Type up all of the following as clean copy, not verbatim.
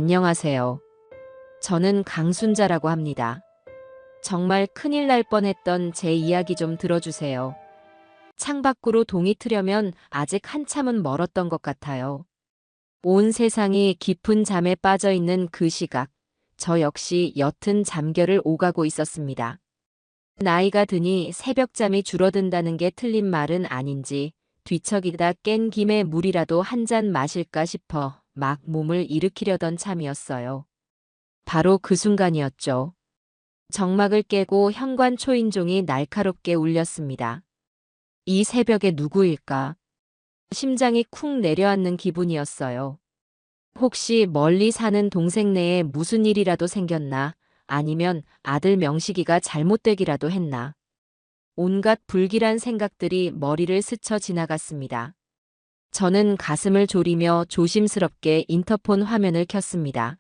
안녕하세요. 저는 강순자라고 합니다. 정말 큰일 날 뻔했던 제 이야기 좀 들어주세요. 창밖으로 동이 트려면 아직 한참은 멀었던 것 같아요. 온 세상이 깊은 잠에 빠져 있는 그 시각, 저 역시 옅은 잠결을 오가고 있었습니다. 나이가 드니 새벽잠이 줄어든다는 게 틀린 말은 아닌지 뒤척이다 깬 김에 물이라도 한 잔 마실까 싶어 막 몸을 일으키려던 참이었어요. 바로 그 순간이었죠. 정막을 깨고 현관 초인종이 날카롭게 울렸습니다. 이 새벽에 누구일까? 심장이 쿵 내려앉는 기분이었어요. 혹시 멀리 사는 동생네에 무슨 일이라도 생겼나? 아니면 아들 명식이가 잘못되기라도 했나? 온갖 불길한 생각들이 머리를 스쳐 지나갔습니다. 저는 가슴을 졸이며 조심스럽게 인터폰 화면을 켰습니다.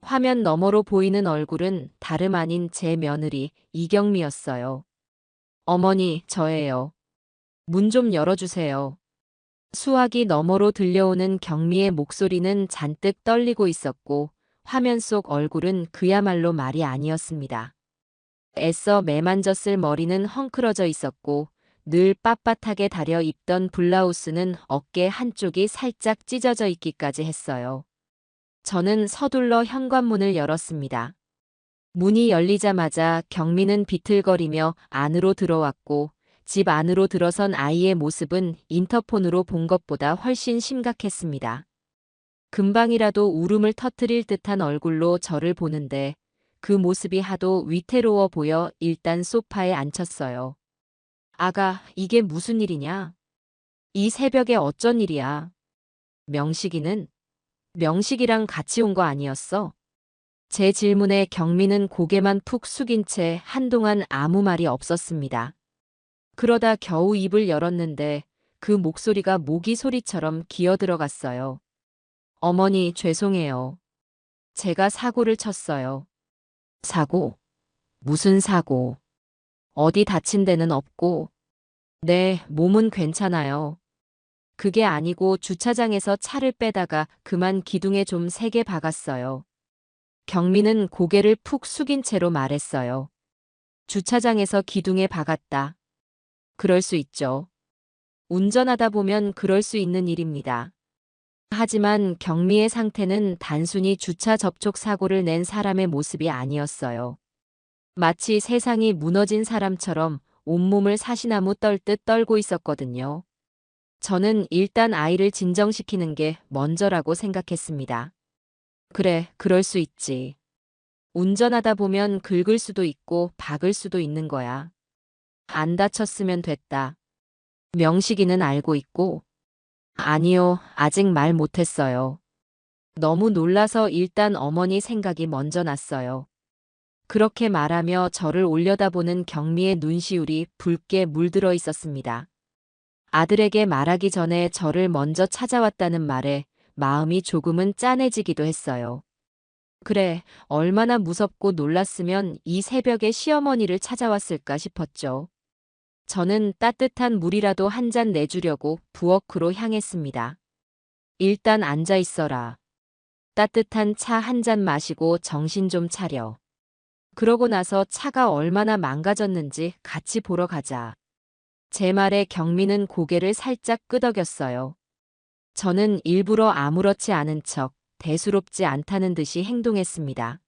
화면 너머로 보이는 얼굴은 다름 아닌 제 며느리 이경미였어요. 어머니, 저예요. 문 좀 열어주세요. 수화기 너머로 들려오는 경미의 목소리는 잔뜩 떨리고 있었고 화면 속 얼굴은 그야말로 말이 아니었습니다. 애써 매만졌을 머리는 헝클어져 있었고 늘 빳빳하게 다려 입던 블라우스는 어깨 한쪽이 살짝 찢어져 있기까지 했어요. 저는 서둘러 현관문을 열었습니다. 문이 열리자마자 경미는 비틀거리며 안으로 들어왔고 집 안으로 들어선 아이의 모습은 인터폰으로 본 것보다 훨씬 심각했습니다. 금방이라도 울음을 터뜨릴 듯한 얼굴로 저를 보는데 그 모습이 하도 위태로워 보여 일단 소파에 앉혔어요. 아가, 이게 무슨 일이냐? 이 새벽에 어쩐 일이야? 명식이는? 명식이랑 같이 온 거 아니었어? 제 질문에 경미는 고개만 푹 숙인 채 한동안 아무 말이 없었습니다. 그러다 겨우 입을 열었는데 그 목소리가 모기 소리처럼 기어들어갔어요. 어머니, 죄송해요. 제가 사고를 쳤어요. 사고? 무슨 사고? 어디 다친 데는 없고? 네, 몸은 괜찮아요. 그게 아니고 주차장에서 차를 빼다가 그만 기둥에 좀 세게 박았어요. 경미는 고개를 푹 숙인 채로 말했어요. 주차장에서 기둥에 박았다. 그럴 수 있죠. 운전하다 보면 그럴 수 있는 일입니다. 하지만 경미의 상태는 단순히 주차 접촉 사고를 낸 사람의 모습이 아니었어요. 마치 세상이 무너진 사람처럼 온몸을 사시나무 떨듯 떨고 있었거든요. 저는 일단 아이를 진정시키는 게 먼저라고 생각했습니다. 그래, 그럴 수 있지. 운전하다 보면 긁을 수도 있고 박을 수도 있는 거야. 안 다쳤으면 됐다. 명식이는 알고 있고? 아니요, 아직 말 못했어요. 너무 놀라서 일단 어머니 생각이 먼저 났어요. 그렇게 말하며 저를 올려다보는 경미의 눈시울이 붉게 물들어 있었습니다. 아들에게 말하기 전에 저를 먼저 찾아왔다는 말에 마음이 조금은 짠해지기도 했어요. 그래, 얼마나 무섭고 놀랐으면 이 새벽에 시어머니를 찾아왔을까 싶었죠. 저는 따뜻한 물이라도 한 잔 내주려고 부엌으로 향했습니다. 일단 앉아 있어라. 따뜻한 차 한 잔 마시고 정신 좀 차려. 그러고 나서 차가 얼마나 망가졌는지 같이 보러 가자. 제 말에 경미는 고개를 살짝 끄덕였어요. 저는 일부러 아무렇지 않은 척 대수롭지 않다는 듯이 행동했습니다.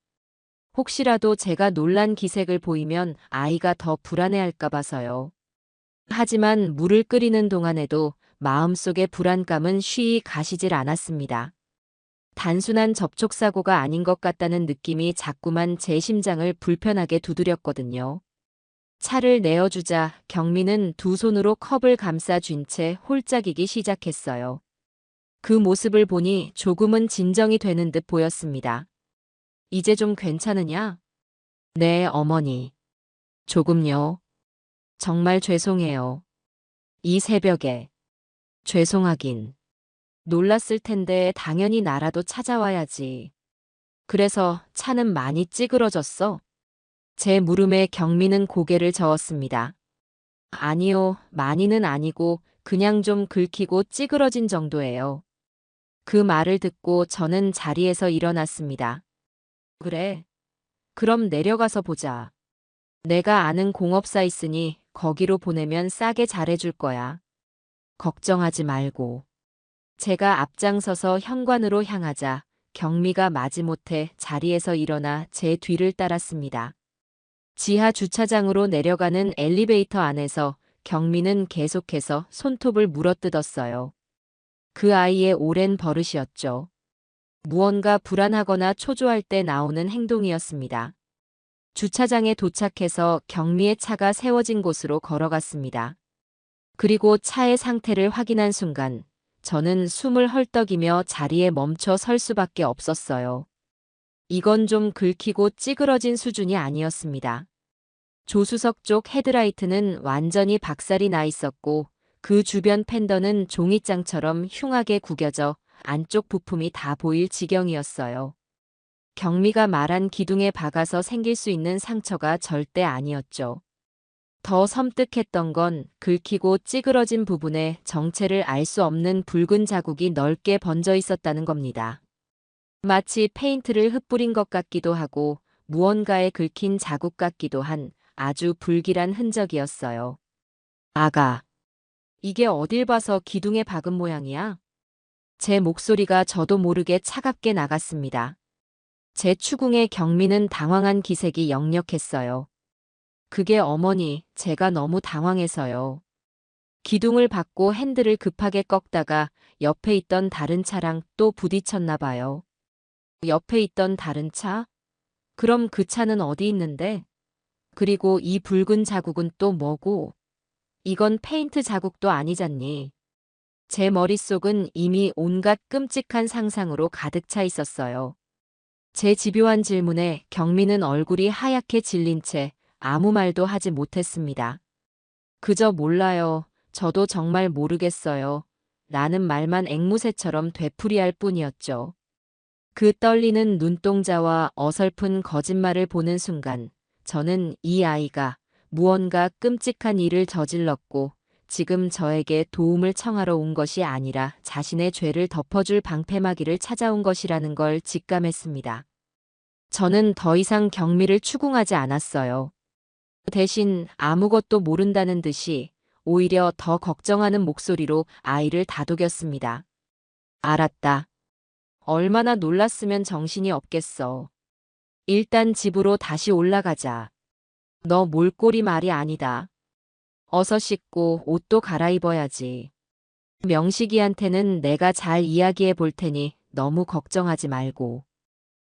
혹시라도 제가 놀란 기색을 보이면 아이가 더 불안해할까 봐서요. 하지만 물을 끓이는 동안에도 마음속의 불안감은 쉬이 가시질 않았습니다. 단순한 접촉사고가 아닌 것 같다는 느낌이 자꾸만 제 심장을 불편하게 두드렸거든요. 차를 내어주자 경미는 두 손으로 컵을 감싸 쥔 채 홀짝이기 시작했어요. 그 모습을 보니 조금은 진정이 되는 듯 보였습니다. 이제 좀 괜찮으냐? 네, 어머니. 조금요. 정말 죄송해요. 이 새벽에. 죄송하긴. 놀랐을 텐데 당연히 나라도 찾아와야지. 그래서 차는 많이 찌그러졌어? 제 물음에 경미는 고개를 저었습니다. 아니요, 많이는 아니고 그냥 좀 긁히고 찌그러진 정도예요. 그 말을 듣고 저는 자리에서 일어났습니다. 그래. 그럼 내려가서 보자. 내가 아는 공업사 있으니 거기로 보내면 싸게 잘해줄 거야. 걱정하지 말고. 제가 앞장서서 현관으로 향하자 경미가 마지못해 자리에서 일어나 제 뒤를 따랐습니다. 지하 주차장으로 내려가는 엘리베이터 안에서 경미는 계속해서 손톱을 물어뜯었어요. 그 아이의 오랜 버릇이었죠. 무언가 불안하거나 초조할 때 나오는 행동이었습니다. 주차장에 도착해서 경미의 차가 세워진 곳으로 걸어갔습니다. 그리고 차의 상태를 확인한 순간 저는 숨을 헐떡이며 자리에 멈춰 설 수밖에 없었어요. 이건 좀 긁히고 찌그러진 수준이 아니었습니다. 조수석 쪽 헤드라이트는 완전히 박살이 나 있었고 그 주변 팬더는 종이장처럼 흉하게 구겨져 안쪽 부품이 다 보일 지경이었어요. 경미가 말한 기둥에 박아서 생길 수 있는 상처가 절대 아니었죠. 더 섬뜩했던 건 긁히고 찌그러진 부분에 정체를 알 수 없는 붉은 자국이 넓게 번져 있었다는 겁니다. 마치 페인트를 흩뿌린 것 같기도 하고 무언가에 긁힌 자국 같기도 한 아주 불길한 흔적이었어요. 아가, 이게 어딜 봐서 기둥에 박은 모양이야? 제 목소리가 저도 모르게 차갑게 나갔습니다. 제 추궁에 경미는 당황한 기색이 역력했어요. 그게 어머니, 제가 너무 당황해서요. 기둥을 받고 핸들을 급하게 꺾다가 옆에 있던 다른 차랑 또 부딪혔나 봐요. 옆에 있던 다른 차? 그럼 그 차는 어디 있는데? 그리고 이 붉은 자국은 또 뭐고? 이건 페인트 자국도 아니잖니. 제 머릿속은 이미 온갖 끔찍한 상상으로 가득 차 있었어요. 제 집요한 질문에 경미는 얼굴이 하얗게 질린 채 아무 말도 하지 못했습니다. 그저 몰라요. 저도 정말 모르겠어요. 라는 말만 앵무새처럼 되풀이할 뿐이었죠. 그 떨리는 눈동자와 어설픈 거짓말을 보는 순간 저는 이 아이가 무언가 끔찍한 일을 저질렀고 지금 저에게 도움을 청하러 온 것이 아니라 자신의 죄를 덮어줄 방패막이를 찾아온 것이라는 걸 직감했습니다. 저는 더 이상 경미를 추궁하지 않았어요. 대신 아무것도 모른다는 듯이 오히려 더 걱정하는 목소리로 아이를 다독였습니다. 알았다. 얼마나 놀랐으면 정신이 없겠어. 일단 집으로 다시 올라가자. 너 몰골이 말이 아니다. 어서 씻고 옷도 갈아입어야지. 명식이한테는 내가 잘 이야기해 볼 테니 너무 걱정하지 말고.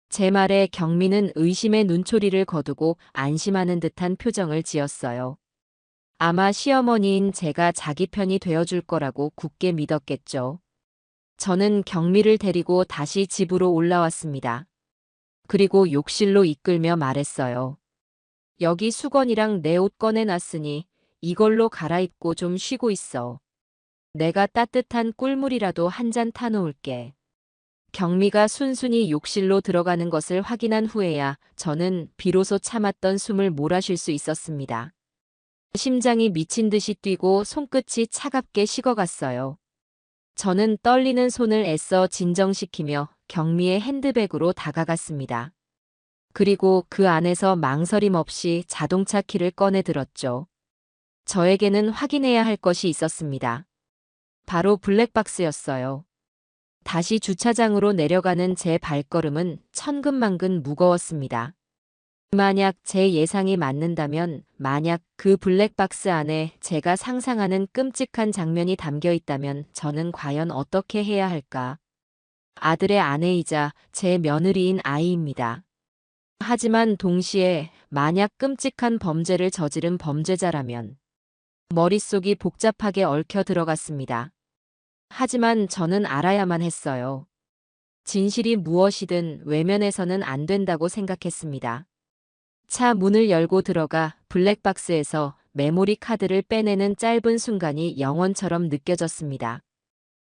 제 말에 경미는 의심의 눈초리를 거두고 안심하는 듯한 표정을 지었어요. 아마 시어머니인 제가 자기 편이 되어줄 거라고 굳게 믿었겠죠. 저는 경미를 데리고 다시 집으로 올라왔습니다. 그리고 욕실로 이끌며 말했어요. 여기 수건이랑 내 옷 꺼내놨으니 이걸로 갈아입고 좀 쉬고 있어. 내가 따뜻한 꿀물이라도 한 잔 타놓을게. 경미가 순순히 욕실로 들어가는 것을 확인한 후에야 저는 비로소 참았던 숨을 몰아쉴 수 있었습니다. 심장이 미친 듯이 뛰고 손끝이 차갑게 식어갔어요. 저는 떨리는 손을 애써 진정시키며 경미의 핸드백으로 다가갔습니다. 그리고 그 안에서 망설임 없이 자동차 키를 꺼내 들었죠. 저에게는 확인해야 할 것이 있었습니다. 바로 블랙박스였어요. 다시 주차장으로 내려가는 제 발걸음은 천근만근 무거웠습니다. 만약 제 예상이 맞는다면, 만약 그 블랙박스 안에 제가 상상하는 끔찍한 장면이 담겨 있다면 저는 과연 어떻게 해야 할까? 아들의 아내이자 제 며느리인 아이입니다. 하지만 동시에 만약 끔찍한 범죄를 저지른 범죄자라면 머릿속이 복잡하게 얽혀 들어갔습니다. 하지만 저는 알아야만 했어요. 진실이 무엇이든 외면해서는 안 된다고 생각했습니다. 차 문을 열고 들어가 블랙박스에서 메모리 카드를 빼내는 짧은 순간이 영원처럼 느껴졌습니다.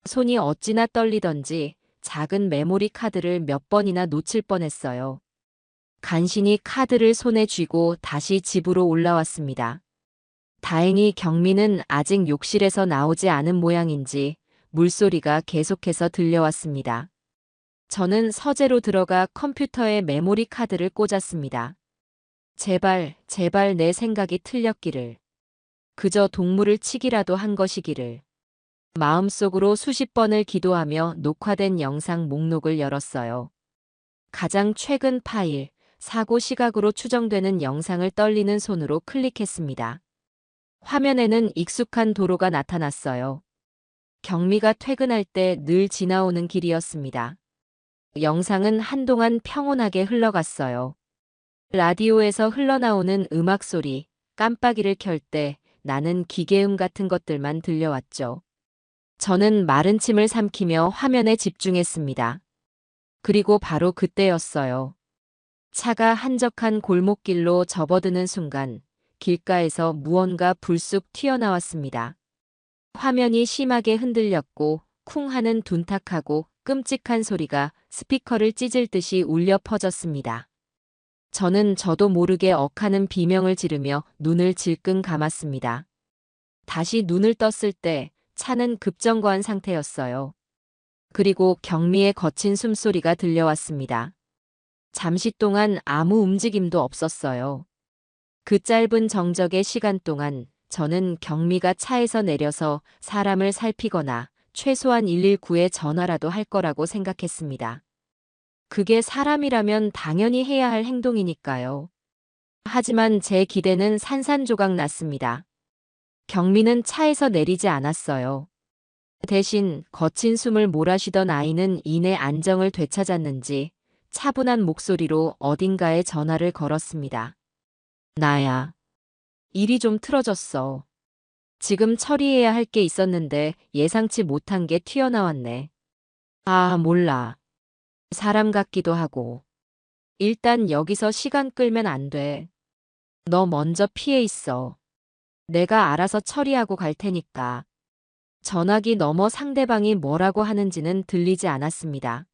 손이 어찌나 떨리던지 작은 메모리 카드를 몇 번이나 놓칠 뻔했어요. 간신히 카드를 손에 쥐고 다시 집으로 올라왔습니다. 다행히 경미는 아직 욕실에서 나오지 않은 모양인지 물소리가 계속해서 들려왔습니다. 저는 서재로 들어가 컴퓨터에 메모리 카드를 꽂았습니다. 제발, 제발 내 생각이 틀렸기를. 그저 동물을 치기라도 한 것이기를. 마음속으로 수십 번을 기도하며 녹화된 영상 목록을 열었어요. 가장 최근 파일, 사고 시각으로 추정되는 영상을 떨리는 손으로 클릭했습니다. 화면에는 익숙한 도로가 나타났어요. 경미가 퇴근할 때 늘 지나오는 길이었습니다. 영상은 한동안 평온하게 흘러갔어요. 라디오에서 흘러나오는 음악 소리, 깜빡이를 켤 때 나는 기계음 같은 것들만 들려왔죠. 저는 마른 침을 삼키며 화면에 집중했습니다. 그리고 바로 그때였어요. 차가 한적한 골목길로 접어드는 순간 길가에서 무언가 불쑥 튀어나왔습니다. 화면이 심하게 흔들렸고 쿵 하는 둔탁하고 끔찍한 소리가 스피커를 찢을 듯이 울려 퍼졌습니다. 저는 저도 모르게 억하는 비명을 지르며 눈을 질끈 감았습니다. 다시 눈을 떴을 때 차는 급정거한 상태였어요. 그리고 경미의 거친 숨소리가 들려왔습니다. 잠시 동안 아무 움직임도 없었어요. 그 짧은 정적의 시간 동안 저는 경미가 차에서 내려서 사람을 살피거나 최소한 119에 전화라도 할 거라고 생각했습니다. 그게 사람이라면 당연히 해야 할 행동이니까요. 하지만 제 기대는 산산조각 났습니다. 경미는 차에서 내리지 않았어요. 대신 거친 숨을 몰아쉬던 아이는 이내 안정을 되찾았는지 차분한 목소리로 어딘가에 전화를 걸었습니다. 나야. 일이 좀 틀어졌어. 지금 처리해야 할 게 있었는데 예상치 못한 게 튀어나왔네. 아, 몰라. 사람 같기도 하고. 일단 여기서 시간 끌면 안 돼. 너 먼저 피해 있어. 내가 알아서 처리하고 갈 테니까. 전화기 너머 상대방이 뭐라고 하는지는 들리지 않았습니다.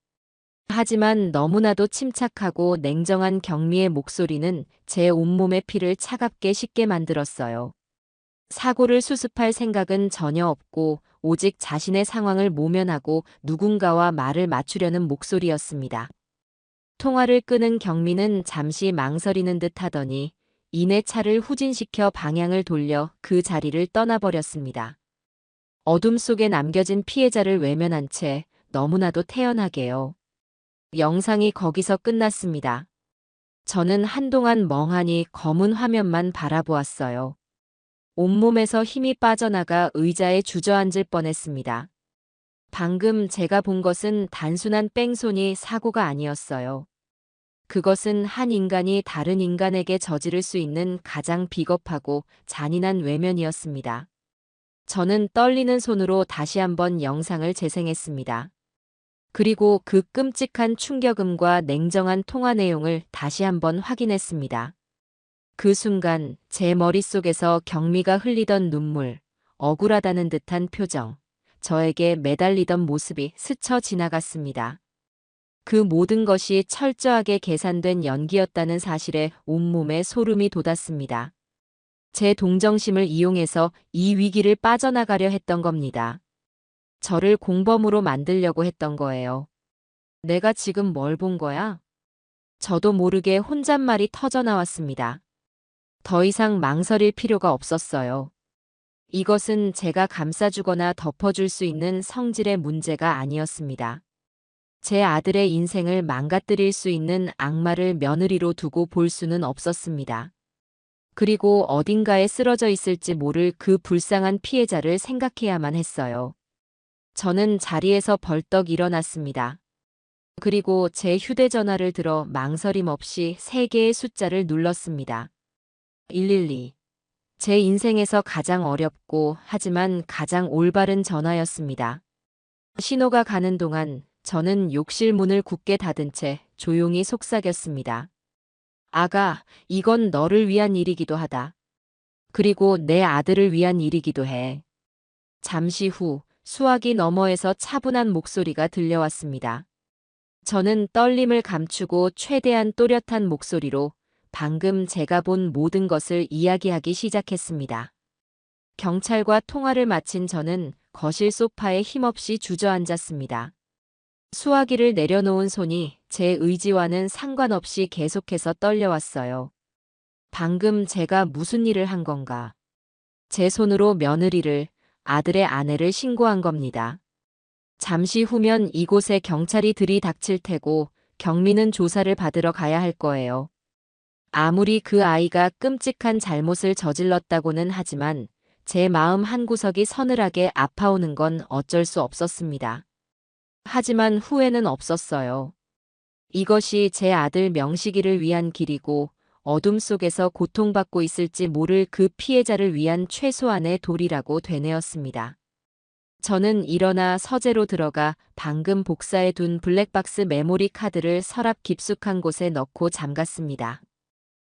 하지만 너무나도 침착하고 냉정한 경미의 목소리는 제 온몸의 피를 차갑게 식게 만들었어요. 사고를 수습할 생각은 전혀 없고 오직 자신의 상황을 모면하고 누군가와 말을 맞추려는 목소리였습니다. 통화를 끄는 경미는 잠시 망설이는 듯 하더니 이내 차를 후진시켜 방향을 돌려 그 자리를 떠나버렸습니다. 어둠 속에 남겨진 피해자를 외면한 채 너무나도 태연하게요. 영상이 거기서 끝났습니다. 저는 한동안 멍하니 검은 화면만 바라보았어요. 온몸에서 힘이 빠져나가 의자에 주저앉을 뻔했습니다. 방금 제가 본 것은 단순한 뺑소니 사고가 아니었어요. 그것은 한 인간이 다른 인간에게 저지를 수 있는 가장 비겁하고 잔인한 외면이었습니다. 저는 떨리는 손으로 다시 한번 영상을 재생했습니다. 그리고 그 끔찍한 충격음과 냉정한 통화 내용을 다시 한번 확인했습니다. 그 순간 제 머릿속에서 경미가 흘리던 눈물, 억울하다는 듯한 표정, 저에게 매달리던 모습이 스쳐 지나갔습니다. 그 모든 것이 철저하게 계산된 연기였다는 사실에 온몸에 소름이 돋았습니다. 제 동정심을 이용해서 이 위기를 빠져나가려 했던 겁니다. 저를 공범으로 만들려고 했던 거예요. 내가 지금 뭘 본 거야? 저도 모르게 혼잣말이 터져나왔습니다. 더 이상 망설일 필요가 없었어요. 이것은 제가 감싸주거나 덮어줄 수 있는 성질의 문제가 아니었습니다. 제 아들의 인생을 망가뜨릴 수 있는 악마를 며느리로 두고 볼 수는 없었습니다. 그리고 어딘가에 쓰러져 있을지 모를 그 불쌍한 피해자를 생각해야만 했어요. 저는 자리에서 벌떡 일어났습니다. 그리고 제 휴대전화를 들어 망설임 없이 3개의 숫자를 눌렀습니다. 112. 제 인생에서 가장 어렵고 하지만 가장 올바른 전화였습니다. 신호가 가는 동안 저는 욕실 문을 굳게 닫은 채 조용히 속삭였습니다. 아가, 이건 너를 위한 일이기도 하다. 그리고 내 아들을 위한 일이기도 해. 잠시 후 수화기 너머에서 차분한 목소리가 들려왔습니다. 저는 떨림을 감추고 최대한 또렷한 목소리로 방금 제가 본 모든 것을 이야기하기 시작했습니다. 경찰과 통화를 마친 저는 거실 소파에 힘없이 주저앉았습니다. 수화기를 내려놓은 손이 제 의지와는 상관없이 계속해서 떨려왔어요. 방금 제가 무슨 일을 한 건가? 제 손으로 며느리를, 아들의 아내를 신고한 겁니다. 잠시 후면 이곳에 경찰이 들이닥칠 테고 경미는 조사를 받으러 가야 할 거예요. 아무리 그 아이가 끔찍한 잘못을 저질렀다고는 하지만 제 마음 한구석이 서늘하게 아파오는 건 어쩔 수 없었습니다. 하지만 후회는 없었어요. 이것이 제 아들 명식이를 위한 길이고 어둠 속에서 고통받고 있을지 모를 그 피해자를 위한 최소한의 도리라고 되뇌었습니다. 저는 일어나 서재로 들어가 방금 복사해 둔 블랙박스 메모리 카드를 서랍 깊숙한 곳에 넣고 잠갔습니다.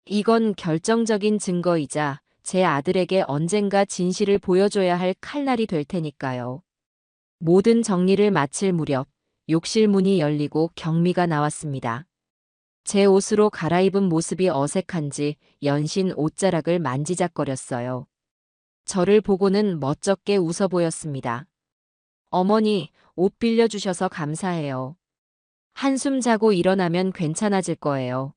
이건 결정적인 증거이자 제 아들에게 언젠가 진실을 보여줘야 할 칼날이 될 테니까요. 모든 정리를 마칠 무렵 욕실 문이 열리고 경미가 나왔습니다. 제 옷으로 갈아입은 모습이 어색한지 연신 옷자락을 만지작거렸어요. 저를 보고는 멋쩍게 웃어 보였습니다. 어머니, 옷 빌려주셔서 감사해요. 한숨 자고 일어나면 괜찮아질 거예요.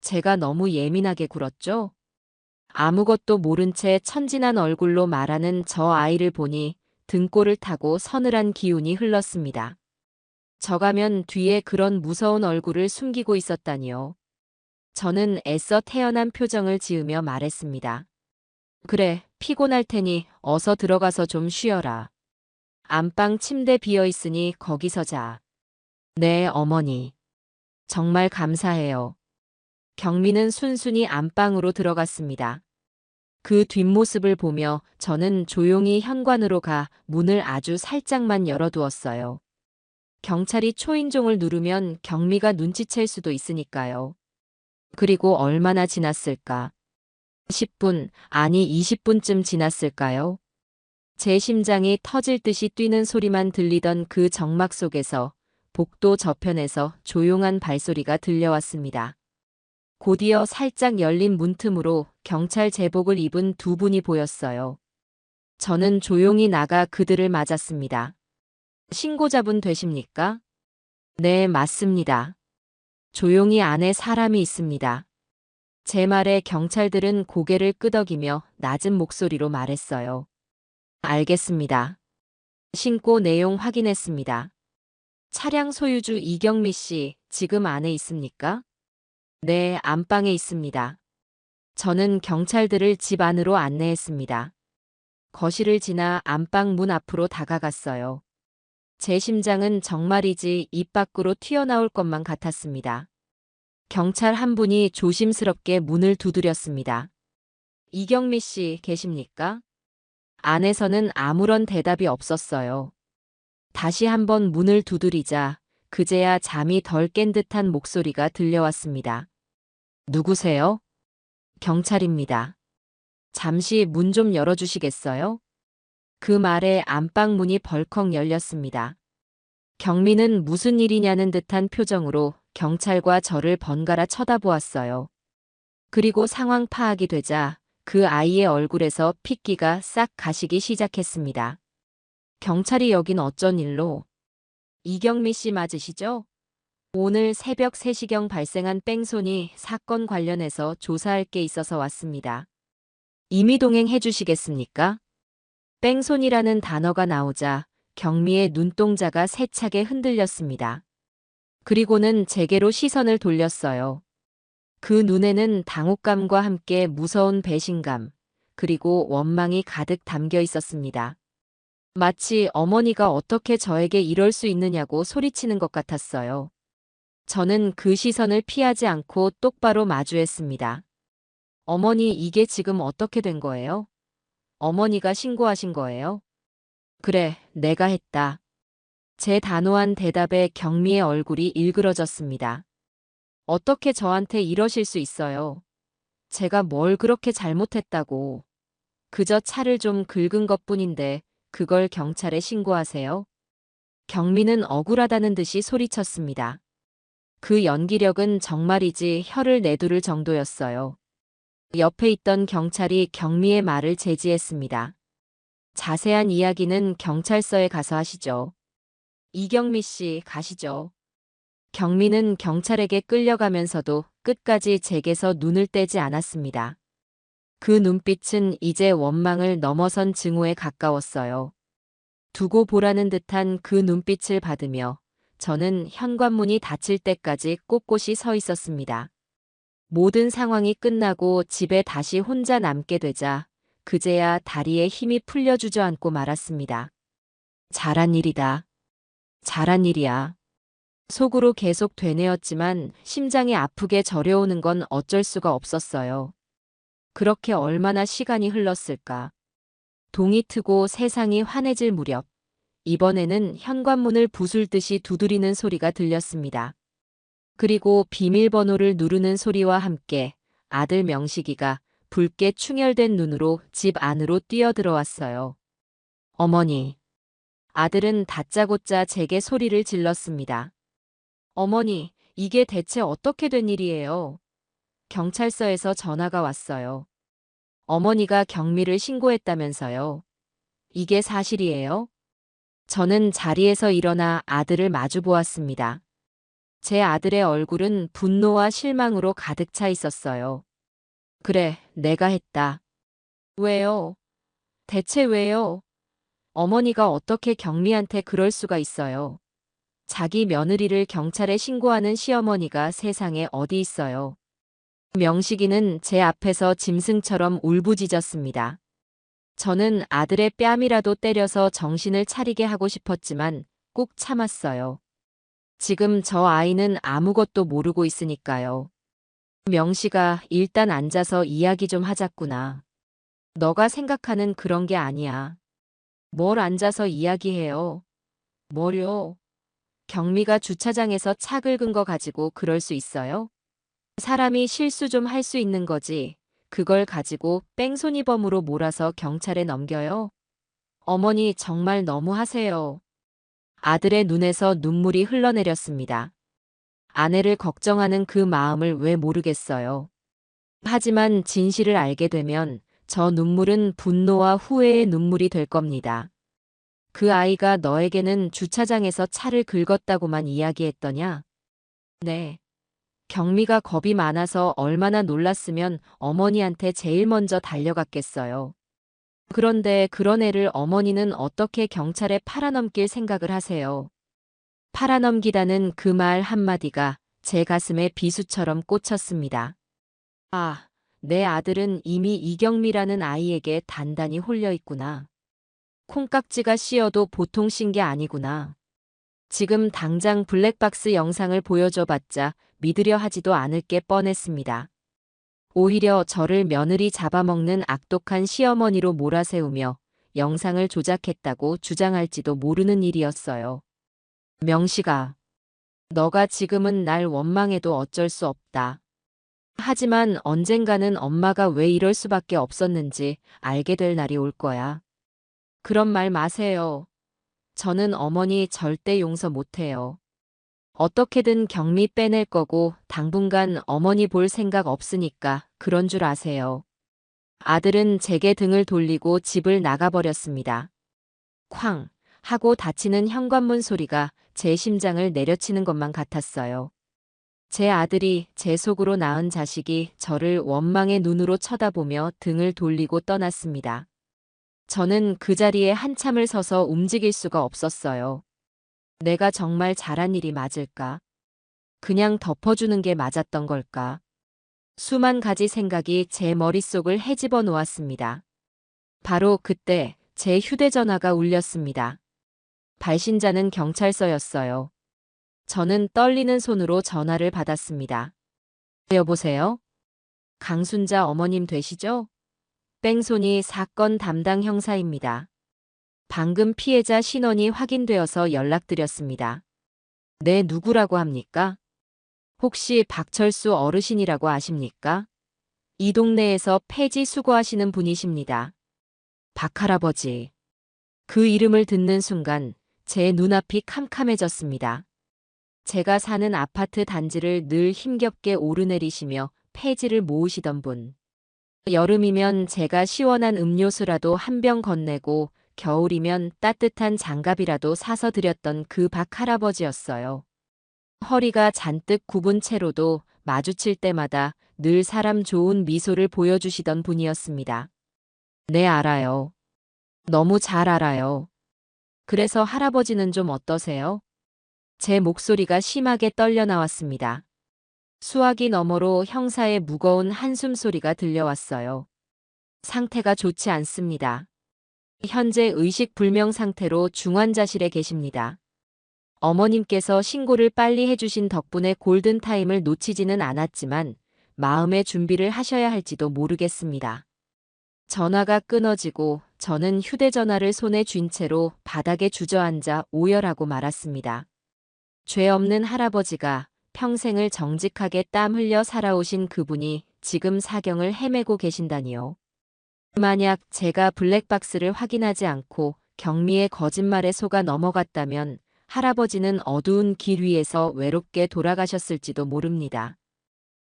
제가 너무 예민하게 굴었죠? 아무것도 모른 채 천진한 얼굴로 말하는 저 아이를 보니 등골을 타고 서늘한 기운이 흘렀습니다. 저가면 뒤에 그런 무서운 얼굴을 숨기고 있었다니요. 저는 애써 태연한 표정을 지으며 말했습니다. 그래, 피곤할 테니 어서 들어가서 좀 쉬어라. 안방 침대 비어 있으니 거기서 자. 네, 어머니. 정말 감사해요. 경미는 순순히 안방으로 들어갔습니다. 그 뒷모습을 보며 저는 조용히 현관으로 가 문을 아주 살짝만 열어두었어요. 경찰이 초인종을 누르면 경미가 눈치챌 수도 있으니까요. 그리고 얼마나 지났을까? 10분, 아니 20분쯤 지났을까요? 제 심장이 터질 듯이 뛰는 소리만 들리던 그 정막 속에서 복도 저편에서 조용한 발소리가 들려왔습니다. 곧이어 살짝 열린 문틈으로 경찰 제복을 입은 두 분이 보였어요. 저는 조용히 나가 그들을 맞았습니다. 신고자분 되십니까? 네, 맞습니다. 조용히 안에 사람이 있습니다. 제 말에 경찰들은 고개를 끄덕이며 낮은 목소리로 말했어요. 알겠습니다. 신고 내용 확인했습니다. 차량 소유주 이경미 씨, 지금 안에 있습니까? 네, 안방에 있습니다. 저는 경찰들을 집 안으로 안내했습니다. 거실을 지나 안방 문 앞으로 다가갔어요. 제 심장은 정말이지 입 밖으로 튀어나올 것만 같았습니다. 경찰 한 분이 조심스럽게 문을 두드렸습니다. 이경미 씨 계십니까? 안에서는 아무런 대답이 없었어요. 다시 한번 문을 두드리자 그제야 잠이 덜 깬 듯한 목소리가 들려왔습니다. 누구세요? 경찰입니다. 잠시 문 좀 열어주시겠어요? 그 말에 안방 문이 벌컥 열렸습니다. 경미는 무슨 일이냐는 듯한 표정으로 경찰과 저를 번갈아 쳐다보았어요. 그리고 상황 파악이 되자 그 아이의 얼굴에서 핏기가 싹 가시기 시작했습니다. 경찰이 여긴 어쩐 일로? 이경미 씨 맞으시죠? 오늘 새벽 3시경 발생한 뺑소니 사건 관련해서 조사할 게 있어서 왔습니다. 임의동행 해주시겠습니까? 뺑소니라는 단어가 나오자 경미의 눈동자가 세차게 흔들렸습니다. 그리고는 제게로 시선을 돌렸어요. 그 눈에는 당혹감과 함께 무서운 배신감, 그리고 원망이 가득 담겨 있었습니다. 마치 어머니가 어떻게 저에게 이럴 수 있느냐고 소리치는 것 같았어요. 저는 그 시선을 피하지 않고 똑바로 마주했습니다. 어머니, 이게 지금 어떻게 된 거예요? 어머니가 신고하신 거예요? 그래, 내가 했다. 제 단호한 대답에 경미의 얼굴이 일그러졌습니다. 어떻게 저한테 이러실 수 있어요? 제가 뭘 그렇게 잘못했다고. 그저 차를 좀 긁은 것뿐인데 그걸 경찰에 신고하세요? 경미는 억울하다는 듯이 소리쳤습니다. 그 연기력은 정말이지 혀를 내두를 정도였어요. 옆에 있던 경찰이 경미의 말을 제지했습니다. 자세한 이야기는 경찰서에 가서 하시죠. 이경미 씨, 가시죠. 경미는 경찰에게 끌려가면서도 끝까지 제게서 눈을 떼지 않았습니다. 그 눈빛은 이제 원망을 넘어선 증오에 가까웠어요. 두고 보라는 듯한 그 눈빛을 받으며 저는 현관문이 닫힐 때까지 꼿꼿이 서 있었습니다. 모든 상황이 끝나고 집에 다시 혼자 남게 되자 그제야 다리에 힘이 풀려 주저앉고 말았습니다. 잘한 일이다. 잘한 일이야. 속으로 계속 되뇌었지만 심장이 아프게 저려오는 건 어쩔 수가 없었어요. 그렇게 얼마나 시간이 흘렀을까. 동이 트고 세상이 환해질 무렵 이번에는 현관문을 부술듯이 두드리는 소리가 들렸습니다. 그리고 비밀번호를 누르는 소리와 함께 아들 명식이가 붉게 충혈된 눈으로 집 안으로 뛰어들어왔어요. 어머니. 아들은 다짜고짜 제게 소리를 질렀습니다. 어머니, 이게 대체 어떻게 된 일이에요? 경찰서에서 전화가 왔어요. 어머니가 경미를 신고했다면서요. 이게 사실이에요? 저는 자리에서 일어나 아들을 마주 보았습니다. 제 아들의 얼굴은 분노와 실망으로 가득 차 있었어요. 그래, 내가 했다. 왜요? 대체 왜요? 어머니가 어떻게 경미한테 그럴 수가 있어요? 자기 며느리를 경찰에 신고하는 시어머니가 세상에 어디 있어요? 명식이는 제 앞에서 짐승처럼 울부짖었습니다. 저는 아들의 뺨이라도 때려서 정신을 차리게 하고 싶었지만 꾹 참았어요. 지금 저 아이는 아무것도 모르고 있으니까요. 명식아, 일단 앉아서 이야기 좀 하자꾸나. 너가 생각하는 그런 게 아니야. 뭘 앉아서 이야기해요? 뭐요? 경미가 주차장에서 차 긁은 거 가지고 그럴 수 있어요? 사람이 실수 좀 할 수 있는 거지. 그걸 가지고 뺑소니범으로 몰아서 경찰에 넘겨요? 어머니 정말 너무하세요. 아들의 눈에서 눈물이 흘러내렸습니다. 아내를 걱정하는 그 마음을 왜 모르겠어요. 하지만 진실을 알게 되면 저 눈물은 분노와 후회의 눈물이 될 겁니다. 그 아이가 너에게는 주차장에서 차를 긁었다고만 이야기했더냐? 네. 경미가 겁이 많아서 얼마나 놀랐으면 어머니한테 제일 먼저 달려갔겠어요. 그런데 그런 애를 어머니는 어떻게 경찰에 팔아넘길 생각을 하세요? 팔아넘기다는 그 말 한마디가 제 가슴에 비수처럼 꽂혔습니다. 아, 내 아들은 이미 이경미라는 아이에게 단단히 홀려 있구나. 콩깍지가 씌어도 보통 신 게 아니구나. 지금 당장 블랙박스 영상을 보여줘봤자 믿으려 하지도 않을 게 뻔했습니다. 오히려 저를 며느리 잡아먹는 악독한 시어머니로 몰아세우며 영상을 조작했다고 주장할지도 모르는 일이었어요. 명식아, 너가 지금은 날 원망해도 어쩔 수 없다. 하지만 언젠가는 엄마가 왜 이럴 수밖에 없었는지 알게 될 날이 올 거야. 그런 말 마세요. 저는 어머니 절대 용서 못해요. 어떻게든 경미 빼낼 거고 당분간 어머니 볼 생각 없으니까 그런 줄 아세요. 아들은 제게 등을 돌리고 집을 나가버렸습니다. 쾅 하고 닫히는 현관문 소리가 제 심장을 내려치는 것만 같았어요. 제 아들이 제 속으로 낳은 자식이 저를 원망의 눈으로 쳐다보며 등을 돌리고 떠났습니다. 저는 그 자리에 한참을 서서 움직일 수가 없었어요. 내가 정말 잘한 일이 맞을까? 그냥 덮어주는 게 맞았던 걸까? 수만 가지 생각이 제 머릿속을 헤집어 놓았습니다. 바로 그때 제 휴대전화가 울렸습니다. 발신자는 경찰서였어요. 저는 떨리는 손으로 전화를 받았습니다. 여보세요? 강순자 어머님 되시죠? 뺑소니 사건 담당 형사입니다. 방금 피해자 신원이 확인되어서 연락드렸습니다. 네, 누구라고 합니까? 혹시 박철수 어르신이라고 아십니까? 이 동네에서 폐지 수거하시는 분이십니다. 박할아버지. 그 이름을 듣는 순간 제 눈앞이 캄캄해졌습니다. 제가 사는 아파트 단지를 늘 힘겹게 오르내리시며 폐지를 모으시던 분. 여름이면 제가 시원한 음료수라도 한 병 건네고 겨울이면 따뜻한 장갑이라도 사서 드렸던 그 박 할아버지였어요. 허리가 잔뜩 굽은 채로도 마주칠 때마다 늘 사람 좋은 미소를 보여주시던 분이었습니다. 네, 알아요. 너무 잘 알아요. 그래서 할아버지는 좀 어떠세요? 제 목소리가 심하게 떨려 나왔습니다. 수화기 너머로 형사의 무거운 한숨 소리가 들려왔어요. 상태가 좋지 않습니다. 현재 의식 불명 상태로 중환자실에 계십니다. 어머님께서 신고를 빨리 해주신 덕분에 골든타임을 놓치지는 않았지만 마음의 준비를 하셔야 할지도 모르겠습니다. 전화가 끊어지고 저는 휴대전화를 손에 쥔 채로 바닥에 주저앉아 오열하고 말았습니다. 죄 없는 할아버지가 평생을 정직하게 땀 흘려 살아오신 그분이 지금 사경을 헤매고 계신다니요. 만약 제가 블랙박스를 확인하지 않고 경미의 거짓말에 속아 넘어갔다면 할아버지는 어두운 길 위에서 외롭게 돌아가셨을지도 모릅니다.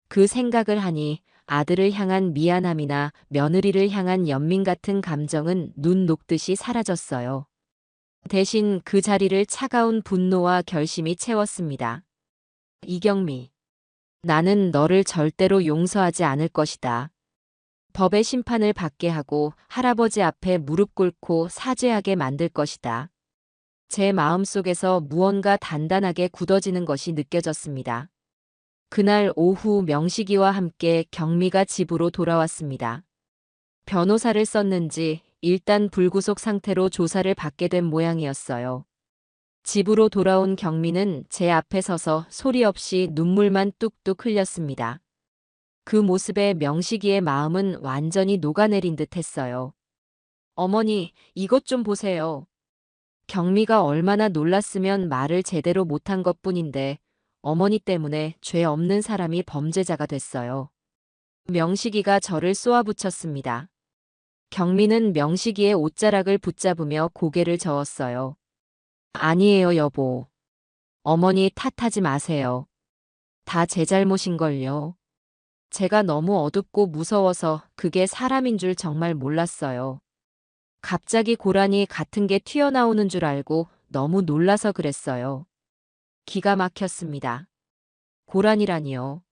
그 생각을 하니 아들을 향한 미안함이나 며느리를 향한 연민 같은 감정은 눈 녹듯이 사라졌어요. 대신 그 자리를 차가운 분노와 결심이 채웠습니다. 이경미, 나는 너를 절대로 용서하지 않을 것이다. 법의 심판을 받게 하고 할아버지 앞에 무릎 꿇고 사죄하게 만들 것이다. 제 마음속에서 무언가 단단하게 굳어지는 것이 느껴졌습니다. 그날 오후 명식이와 함께 경미가 집으로 돌아왔습니다. 변호사를 썼는지 일단 불구속 상태로 조사를 받게 된 모양이었어요. 집으로 돌아온 경미는 제 앞에 서서 소리 없이 눈물만 뚝뚝 흘렸습니다. 그 모습에 명식이의 마음은 완전히 녹아내린 듯 했어요. 어머니, 이것 좀 보세요. 경미가 얼마나 놀랐으면 말을 제대로 못한 것뿐인데 어머니 때문에 죄 없는 사람이 범죄자가 됐어요. 명식이가 저를 쏘아붙였습니다. 경미는 명식이의 옷자락을 붙잡으며 고개를 저었어요. 아니에요, 여보. 어머니 탓하지 마세요. 다 제 잘못인걸요. 제가 너무 어둡고 무서워서 그게 사람인 줄 정말 몰랐어요. 갑자기 고라니 같은 게 튀어나오는 줄 알고 너무 놀라서 그랬어요. 기가 막혔습니다. 고라니라니요.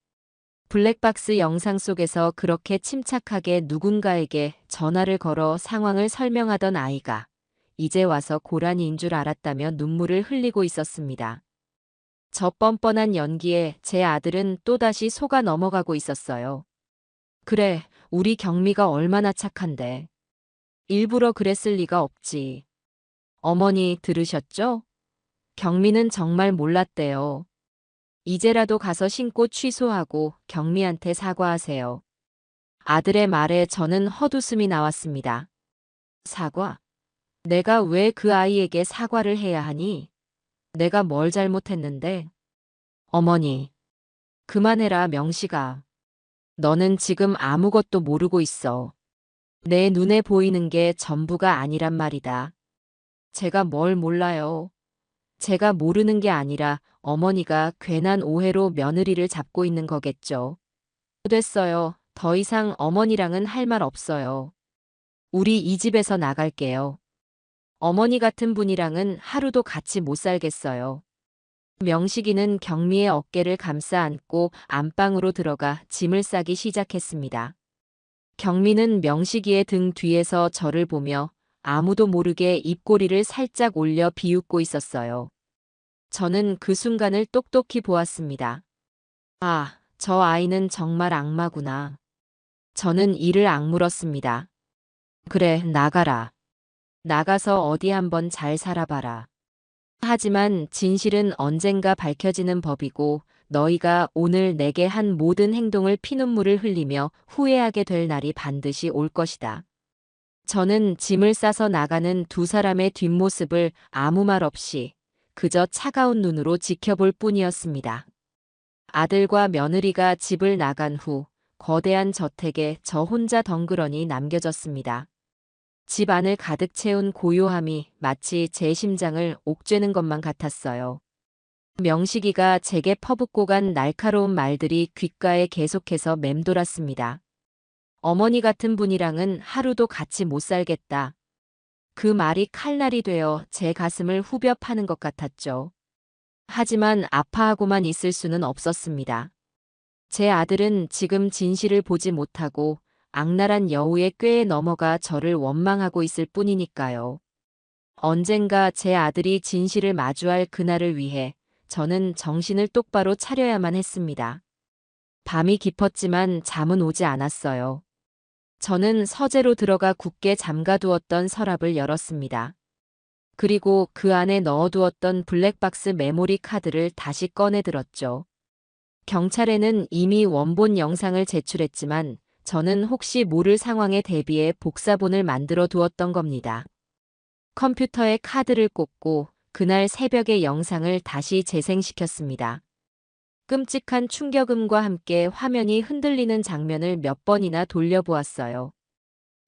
블랙박스 영상 속에서 그렇게 침착하게 누군가에게 전화를 걸어 상황을 설명하던 아이가 이제 와서 고라니인 줄 알았다며 눈물을 흘리고 있었습니다. 저 뻔뻔한 연기에 제 아들은 또다시 속아 넘어가고 있었어요. 그래, 우리 경미가 얼마나 착한데. 일부러 그랬을 리가 없지. 어머니 들으셨죠? 경미는 정말 몰랐대요. 이제라도 가서 신고 취소하고 경미한테 사과하세요. 아들의 말에 저는 헛웃음이 나왔습니다. 사과? 내가 왜 그 아이에게 사과를 해야 하니? 내가 뭘 잘못했는데? 어머니, 그만해라, 명식아. 너는 지금 아무것도 모르고 있어. 내 눈에 보이는 게 전부가 아니란 말이다. 제가 뭘 몰라요. 제가 모르는 게 아니라 어머니가 괜한 오해로 며느리를 잡고 있는 거겠죠. 됐어요. 더 이상 어머니랑은 할 말 없어요. 우리 이 집에서 나갈게요. 어머니 같은 분이랑은 하루도 같이 못 살겠어요. 명식이는 경미의 어깨를 감싸 안고 안방으로 들어가 짐을 싸기 시작했습니다. 경미는 명식이의 등 뒤에서 저를 보며 아무도 모르게 입꼬리를 살짝 올려 비웃고 있었어요. 저는 그 순간을 똑똑히 보았습니다. 아, 저 아이는 정말 악마구나. 저는 이를 악물었습니다. 그래, 나가라. 나가서 어디 한번 잘 살아봐라. 하지만 진실은 언젠가 밝혀지는 법이고 너희가 오늘 내게 한 모든 행동을 피눈물을 흘리며 후회하게 될 날이 반드시 올 것이다. 저는 짐을 싸서 나가는 두 사람의 뒷모습을 아무 말 없이 그저 차가운 눈으로 지켜볼 뿐이었습니다. 아들과 며느리가 집을 나간 후 거대한 저택에 저 혼자 덩그러니 남겨졌습니다. 집 안을 가득 채운 고요함이 마치 제 심장을 옥죄는 것만 같았어요. 명식이가 제게 퍼붓고 간 날카로운 말들이 귓가에 계속해서 맴돌았습니다. 어머니 같은 분이랑은 하루도 같이 못 살겠다. 그 말이 칼날이 되어 제 가슴을 후벼 파는 것 같았죠. 하지만 아파하고만 있을 수는 없었습니다. 제 아들은 지금 진실을 보지 못하고 악랄한 여우의 꾀에 넘어가 저를 원망하고 있을 뿐이니까요. 언젠가 제 아들이 진실을 마주할 그날을 위해 저는 정신을 똑바로 차려야만 했습니다. 밤이 깊었지만 잠은 오지 않았어요. 저는 서재로 들어가 굳게 잠가두었던 서랍을 열었습니다. 그리고 그 안에 넣어두었던 블랙박스 메모리 카드를 다시 꺼내들었죠. 경찰에는 이미 원본 영상을 제출했지만 저는 혹시 모를 상황에 대비해 복사본을 만들어 두었던 겁니다. 컴퓨터에 카드를 꽂고 그날 새벽의 영상을 다시 재생시켰습니다. 끔찍한 충격음과 함께 화면이 흔들리는 장면을 몇 번이나 돌려보았어요.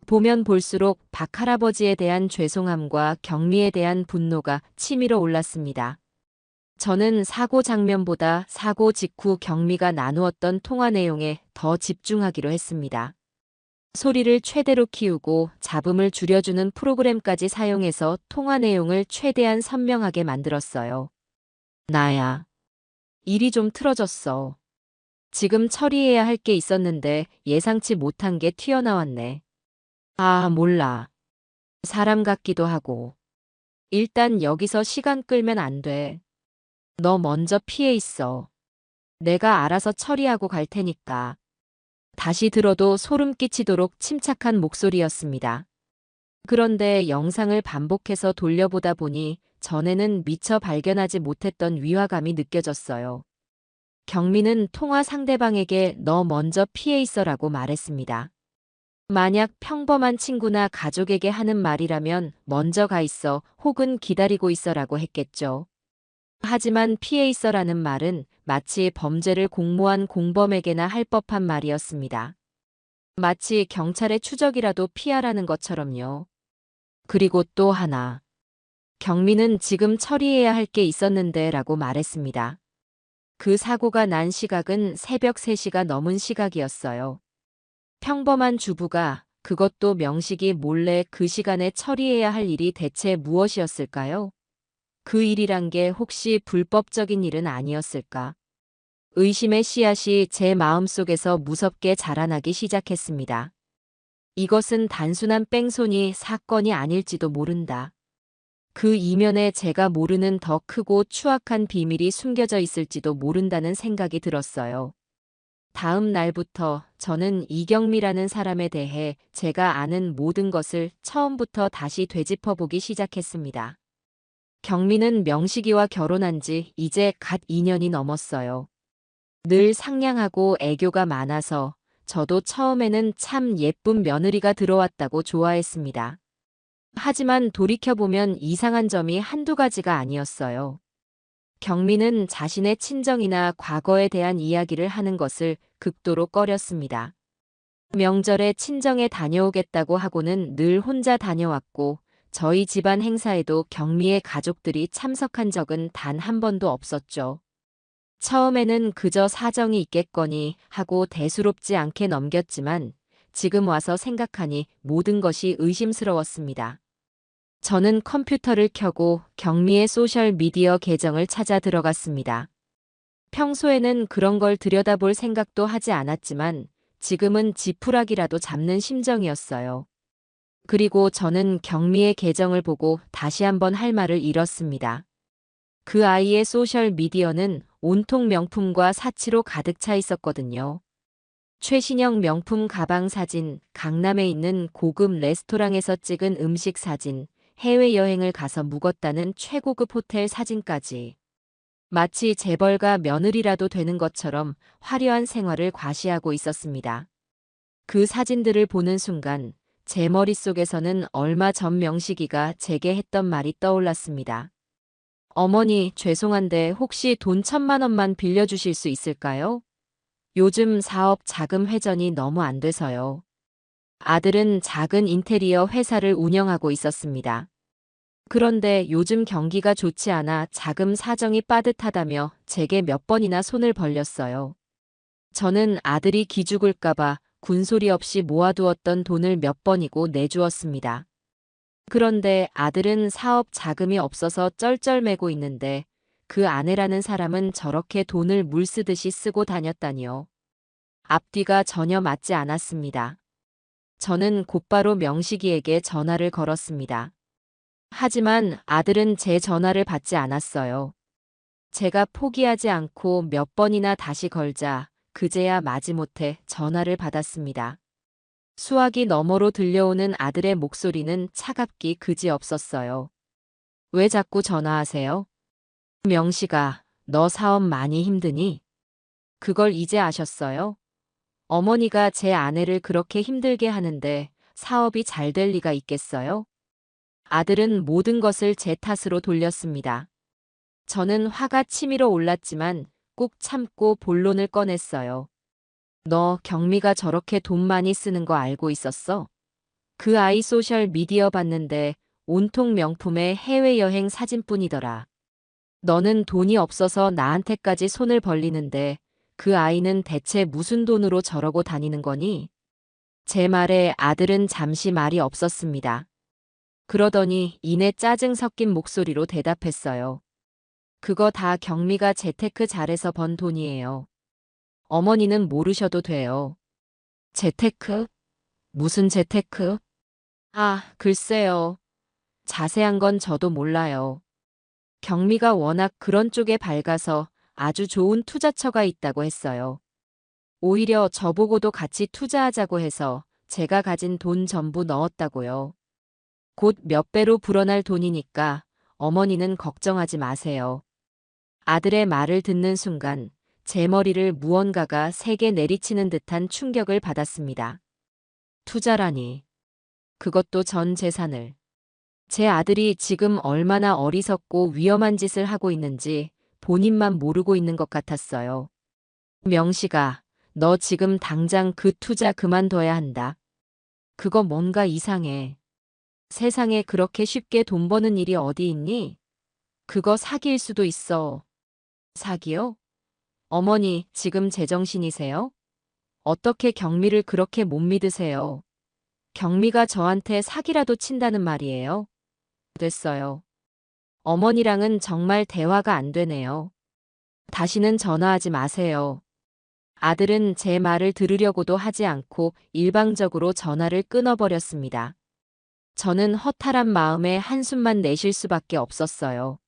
보면 볼수록 박 할아버지에 대한 죄송함과 경미에 대한 분노가 치밀어 올랐습니다. 저는 사고 장면보다 사고 직후 경미가 나누었던 통화 내용에 더 집중하기로 했습니다. 소리를 최대로 키우고 잡음을 줄여주는 프로그램까지 사용해서 통화 내용을 최대한 선명하게 만들었어요. 나야. 일이 좀 틀어졌어. 지금 처리해야 할 게 있었는데 예상치 못한 게 튀어나왔네. 아, 몰라. 사람 같기도 하고. 일단 여기서 시간 끌면 안 돼. 너 먼저 피해 있어. 내가 알아서 처리하고 갈 테니까. 다시 들어도 소름 끼치도록 침착한 목소리였습니다. 그런데 영상을 반복해서 돌려보다 보니 전에는 미처 발견하지 못했던 위화감이 느껴졌어요. 경미는 통화 상대방에게 너 먼저 피해 있어라고 말했습니다. 만약 평범한 친구나 가족에게 하는 말이라면 먼저 가 있어 혹은 기다리고 있어라고 했겠죠. 하지만 피해 있어라는 말은 마치 범죄를 공모한 공범에게나 할 법한 말이었습니다. 마치 경찰의 추적이라도 피하라는 것처럼요. 그리고 또 하나. 경미는 지금 처리해야 할 게 있었는데 라고 말했습니다. 그 사고가 난 시각은 새벽 3시가 넘은 시각이었어요. 평범한 주부가 그것도 명식이 몰래 그 시간에 처리해야 할 일이 대체 무엇이었을까요? 그 일이란 게 혹시 불법적인 일은 아니었을까? 의심의 씨앗이 제 마음속에서 무섭게 자라나기 시작했습니다. 이것은 단순한 뺑소니 사건이 아닐지도 모른다. 그 이면에 제가 모르는 더 크고 추악한 비밀이 숨겨져 있을지도 모른다는 생각이 들었어요. 다음 날부터 저는 이경미라는 사람에 대해 제가 아는 모든 것을 처음부터 다시 되짚어보기 시작했습니다. 경미는 명식이와 결혼한 지 이제 갓 2년이 넘었어요. 늘 상냥하고 애교가 많아서 저도 처음에는 참 예쁜 며느리가 들어왔다고 좋아했습니다. 하지만 돌이켜보면 이상한 점이 한두 가지가 아니었어요. 경미는 자신의 친정이나 과거에 대한 이야기를 하는 것을 극도로 꺼렸습니다. 명절에 친정에 다녀오겠다고 하고는 늘 혼자 다녀왔고 저희 집안 행사에도 경미의 가족들이 참석한 적은 단 한 번도 없었죠. 처음에는 그저 사정이 있겠거니 하고 대수롭지 않게 넘겼지만 지금 와서 생각하니 모든 것이 의심스러웠습니다. 저는 컴퓨터를 켜고 경미의 소셜미디어 계정을 찾아 들어갔습니다. 평소에는 그런 걸 들여다볼 생각도 하지 않았지만 지금은 지푸라기라도 잡는 심정이었어요. 그리고 저는 경미의 계정을 보고 다시 한번 할 말을 잃었습니다. 그 아이의 소셜미디어는 온통 명품과 사치로 가득 차 있었거든요. 최신형 명품 가방 사진, 강남에 있는 고급 레스토랑에서 찍은 음식 사진, 해외여행을 가서 묵었다는 최고급 호텔 사진까지. 마치 재벌가 며느리라도 되는 것처럼 화려한 생활을 과시하고 있었습니다. 그 사진들을 보는 순간 제 머릿속에서는 얼마 전 명식이가 제게 했던 말이 떠올랐습니다. 어머니, 죄송한데 혹시 돈 1,000만 원만 빌려주실 수 있을까요? 요즘 사업 자금 회전이 너무 안 돼서요. 아들은 작은 인테리어 회사를 운영하고 있었습니다. 그런데 요즘 경기가 좋지 않아 자금 사정이 빠듯하다며 제게 몇 번이나 손을 벌렸어요. 저는 아들이 기죽을까봐 군소리 없이 모아두었던 돈을 몇 번이고 내주었습니다. 그런데 아들은 사업 자금이 없어서 쩔쩔매고 있는데 그 아내라는 사람은 저렇게 돈을 물 쓰듯이 쓰고 다녔다니요. 앞뒤가 전혀 맞지 않았습니다. 저는 곧바로 명식이에게 전화를 걸었습니다. 하지만 아들은 제 전화를 받지 않았어요. 제가 포기하지 않고 몇 번이나 다시 걸자 그제야 마지못해 전화를 받았습니다. 수화기 너머로 들려오는 아들의 목소리는 차갑기 그지없었어요. 왜 자꾸 전화하세요? 명식아, 너 사업 많이 힘드니? 그걸 이제 아셨어요? 어머니가 제 아내를 그렇게 힘들게 하는데 사업이 잘 될 리가 있겠어요? 아들은 모든 것을 제 탓으로 돌렸습니다. 저는 화가 치밀어 올랐지만 꾹 참고 본론을 꺼냈어요. 너 경미가 저렇게 돈 많이 쓰는 거 알고 있었어? 그 아이 소셜 미디어 봤는데 온통 명품의 해외여행 사진뿐이더라. 너는 돈이 없어서 나한테까지 손을 벌리는데 그 아이는 대체 무슨 돈으로 저러고 다니는 거니? 제 말에 아들은 잠시 말이 없었습니다. 그러더니 이내 짜증 섞인 목소리로 대답했어요. 그거 다 경미가 재테크 잘해서 번 돈이에요. 어머니는 모르셔도 돼요. 재테크? 무슨 재테크? 아, 글쎄요. 자세한 건 저도 몰라요. 경미가 워낙 그런 쪽에 밝아서 아주 좋은 투자처가 있다고 했어요. 오히려 저보고도 같이 투자하자고 해서 제가 가진 돈 전부 넣었다고요. 곧 몇 배로 불어날 돈이니까 어머니는 걱정하지 마세요. 아들의 말을 듣는 순간 제 머리를 무언가가 세게 내리치는 듯한 충격을 받았습니다. 투자라니. 그것도 전 재산을. 제 아들이 지금 얼마나 어리석고 위험한 짓을 하고 있는지 본인만 모르고 있는 것 같았어요. 명식아, 너 지금 당장 그 투자 그만둬야 한다. 그거 뭔가 이상해. 세상에 그렇게 쉽게 돈 버는 일이 어디 있니? 그거 사기일 수도 있어. 사기요? 어머니, 지금 제정신이세요? 어떻게 경미를 그렇게 못 믿으세요? 경미가 저한테 사기라도 친다는 말이에요? 됐어요. 어머니랑은 정말 대화가 안 되네요. 다시는 전화하지 마세요. 아들은 제 말을 들으려고도 하지 않고 일방적으로 전화를 끊어버렸습니다. 저는 허탈한 마음에 한숨만 내쉴 수밖에 없었어요.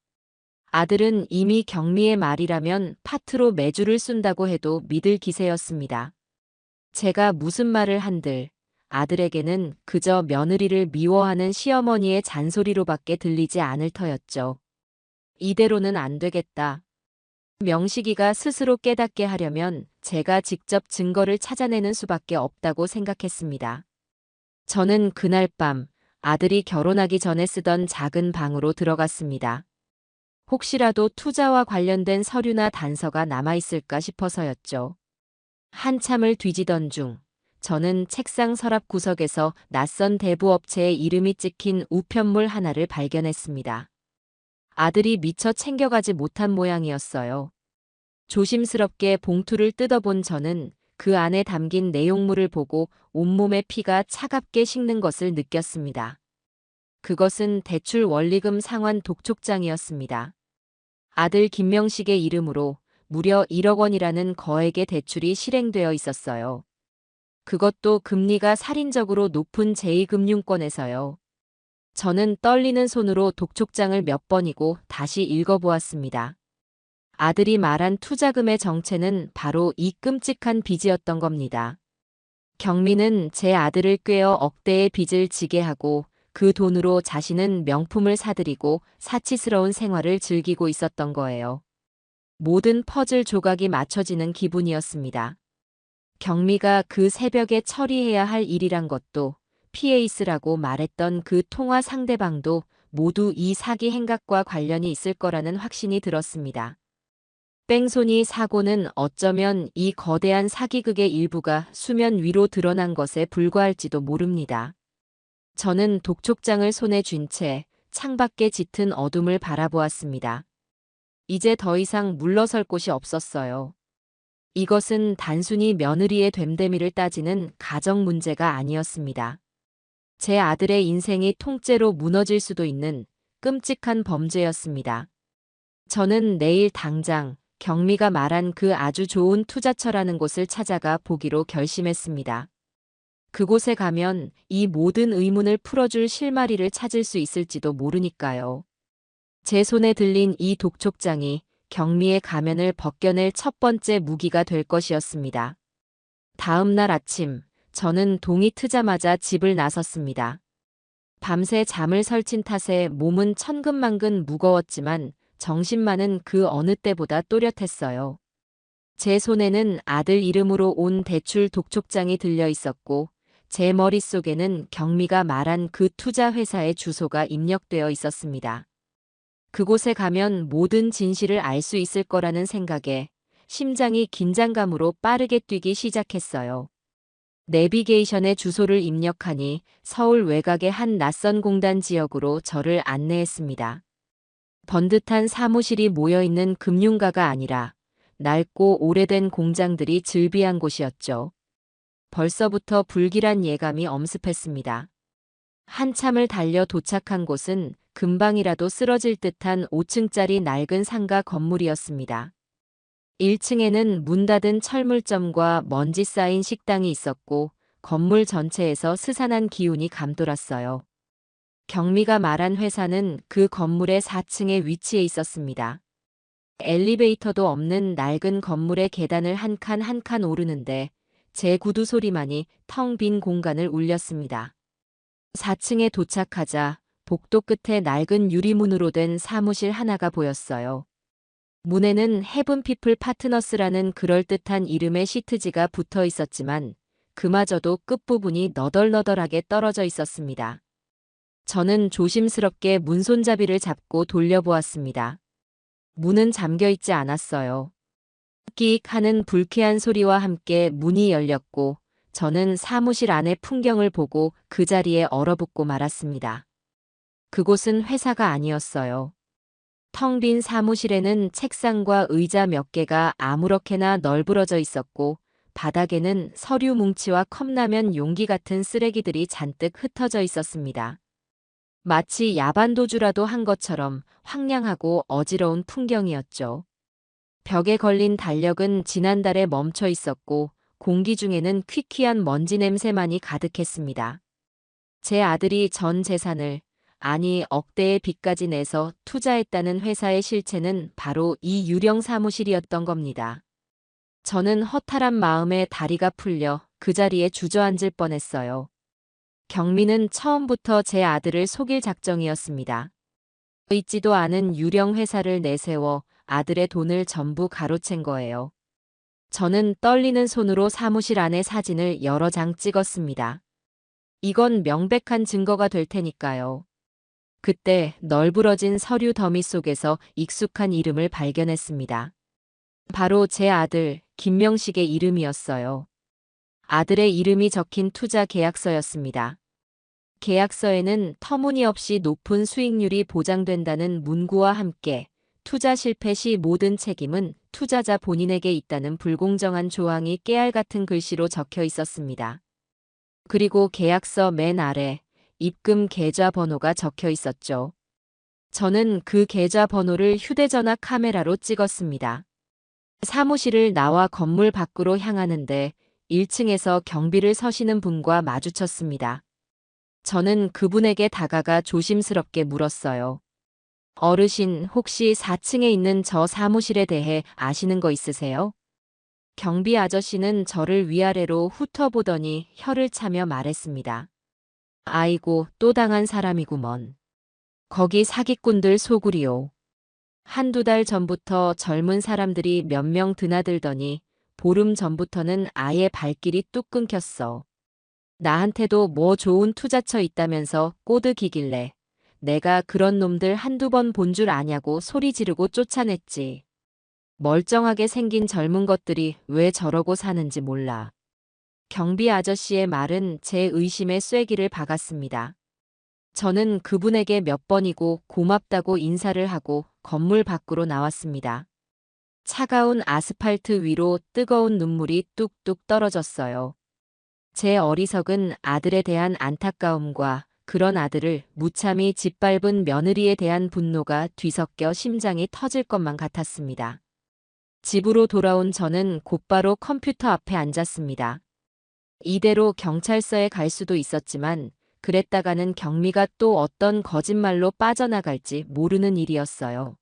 아들은 이미 경미의 말이라면 파트로 매주를 쏜다고 해도 믿을 기세였습니다. 제가 무슨 말을 한들 아들에게는 그저 며느리를 미워하는 시어머니의 잔소리로밖에 들리지 않을 터였죠. 이대로는 안 되겠다. 명식이가 스스로 깨닫게 하려면 제가 직접 증거를 찾아내는 수밖에 없다고 생각했습니다. 저는 그날 밤 아들이 결혼하기 전에 쓰던 작은 방으로 들어갔습니다. 혹시라도 투자와 관련된 서류나 단서가 남아있을까 싶어서였죠. 한참을 뒤지던 중 저는 책상 서랍 구석에서 낯선 대부업체의 이름이 찍힌 우편물 하나를 발견했습니다. 아들이 미처 챙겨가지 못한 모양이었어요. 조심스럽게 봉투를 뜯어본 저는 그 안에 담긴 내용물을 보고 온몸의 피가 차갑게 식는 것을 느꼈습니다. 그것은 대출 원리금 상환 독촉장이었습니다. 아들 김명식의 이름으로 무려 1억 원이라는 거액의 대출이 실행되어 있었어요. 그것도 금리가 살인적으로 높은 제2금융권에서요. 저는 떨리는 손으로 독촉장을 몇 번이고 다시 읽어보았습니다. 아들이 말한 투자금의 정체는 바로 이 끔찍한 빚이었던 겁니다. 경미는 제 아들을 꿰어 억대의 빚을 지게 하고 그 돈으로 자신은 명품을 사들이고 사치스러운 생활을 즐기고 있었던 거예요. 모든 퍼즐 조각이 맞춰지는 기분이었습니다. 경미가 그 새벽에 처리해야 할 일이란 것도 피해 있으라고 말했던 그 통화 상대방도 모두 이 사기 행각과 관련이 있을 거라는 확신이 들었습니다. 뺑소니 사고는 어쩌면 이 거대한 사기극의 일부가 수면 위로 드러난 것에 불과할지도 모릅니다. 저는 독촉장을 손에 쥔 채 창밖에 짙은 어둠을 바라보았습니다. 이제 더 이상 물러설 곳이 없었어요. 이것은 단순히 며느리의 됨됨이를 따지는 가정 문제가 아니었습니다. 제 아들의 인생이 통째로 무너질 수도 있는 끔찍한 범죄였습니다. 저는 내일 당장 경미가 말한 그 아주 좋은 투자처라는 곳을 찾아가 보기로 결심했습니다. 그곳에 가면 이 모든 의문을 풀어줄 실마리를 찾을 수 있을지도 모르니까요. 제 손에 들린 이 독촉장이 경미의 가면을 벗겨낼 첫 번째 무기가 될 것이었습니다. 다음 날 아침, 저는 동이 트자마자 집을 나섰습니다. 밤새 잠을 설친 탓에 몸은 천근만근 무거웠지만 정신만은 그 어느 때보다 또렷했어요. 제 손에는 아들 이름으로 온 대출 독촉장이 들려 있었고, 제 머릿속에는 경미가 말한 그 투자 회사의 주소가 입력되어 있었습니다. 그곳에 가면 모든 진실을 알 수 있을 거라는 생각에 심장이 긴장감으로 빠르게 뛰기 시작했어요. 내비게이션에 주소를 입력하니 서울 외곽의 한 낯선 공단 지역으로 저를 안내했습니다. 번듯한 사무실이 모여있는 금융가가 아니라 낡고 오래된 공장들이 즐비한 곳이었죠. 벌써부터 불길한 예감이 엄습했습니다. 한참을 달려 도착한 곳은 금방이라도 쓰러질 듯한 5층짜리 낡은 상가 건물이었습니다. 1층에는 문 닫은 철물점과 먼지 쌓인 식당이 있었고 건물 전체에서 스산한 기운이 감돌았어요. 경미가 말한 회사는 그 건물의 4층에 위치해 있었습니다. 엘리베이터도 없는 낡은 건물의 계단을 한 칸 한 칸 오르는데 제 구두 소리만이 텅 빈 공간을 울렸습니다. 4층에 도착하자 복도 끝에 낡은 유리문으로 된 사무실 하나가 보였어요. 문에는 헤븐피플 파트너스라는 그럴듯한 이름의 시트지가 붙어 있었지만 그마저도 끝부분이 너덜너덜하게 떨어져 있었습니다. 저는 조심스럽게 문손잡이를 잡고 돌려보았습니다. 문은 잠겨 있지 않았어요. 끼익 하는 불쾌한 소리와 함께 문이 열렸고 저는 사무실 안의 풍경을 보고 그 자리에 얼어붙고 말았습니다. 그곳은 회사가 아니었어요. 텅 빈 사무실에는 책상과 의자 몇 개가 아무렇게나 널브러져 있었고 바닥에는 서류 뭉치와 컵라면 용기 같은 쓰레기들이 잔뜩 흩어져 있었습니다. 마치 야반도주라도 한 것처럼 황량하고 어지러운 풍경이었죠. 벽에 걸린 달력은 지난달에 멈춰 있었고 공기 중에는 퀴퀴한 먼지 냄새만이 가득했습니다. 제 아들이 전 재산을, 아니 억대의 빚까지 내서 투자했다는 회사의 실체는 바로 이 유령 사무실이었던 겁니다. 저는 허탈한 마음에 다리가 풀려 그 자리에 주저앉을 뻔했어요. 경미는 처음부터 제 아들을 속일 작정이었습니다. 있지도 않은 유령 회사를 내세워 아들의 돈을 전부 가로챈 거예요. 저는 떨리는 손으로 사무실 안의 사진을 여러 장 찍었습니다. 이건 명백한 증거가 될 테니까요. 그때 널브러진 서류 더미 속에서 익숙한 이름을 발견했습니다. 바로 제 아들 김명식의 이름이었어요. 아들의 이름이 적힌 투자 계약서였습니다. 계약서에는 터무니없이 높은 수익률이 보장된다는 문구와 함께 투자 실패 시 모든 책임은 투자자 본인에게 있다는 불공정한 조항이 깨알 같은 글씨로 적혀 있었습니다. 그리고 계약서 맨 아래 입금 계좌 번호가 적혀 있었죠. 저는 그 계좌 번호를 휴대전화 카메라로 찍었습니다. 사무실을 나와 건물 밖으로 향하는데 1층에서 경비를 서시는 분과 마주쳤습니다. 저는 그분에게 다가가 조심스럽게 물었어요. 어르신, 혹시 4층에 있는 저 사무실에 대해 아시는 거 있으세요? 경비 아저씨는 저를 위아래로 훑어보더니 혀를 차며 말했습니다. 아이고, 또 당한 사람이구먼. 거기 사기꾼들 소굴이요. 한두 달 전부터 젊은 사람들이 몇 명 드나들더니 보름 전부터는 아예 발길이 뚝 끊겼어. 나한테도 뭐 좋은 투자처 있다면서 꼬드기길래 내가 그런 놈들 한두 번 본 줄 아냐고 소리 지르고 쫓아냈지. 멀쩡하게 생긴 젊은 것들이 왜 저러고 사는지 몰라. 경비 아저씨의 말은 제 의심의 쐐기를 박았습니다. 저는 그분에게 몇 번이고 고맙다고 인사를 하고 건물 밖으로 나왔습니다. 차가운 아스팔트 위로 뜨거운 눈물이 뚝뚝 떨어졌어요. 제 어리석은 아들에 대한 안타까움과 그런 아들을 무참히 짓밟은 며느리에 대한 분노가 뒤섞여 심장이 터질 것만 같았습니다. 집으로 돌아온 저는 곧바로 컴퓨터 앞에 앉았습니다. 이대로 경찰서에 갈 수도 있었지만 그랬다가는 경미가 또 어떤 거짓말로 빠져나갈지 모르는 일이었어요.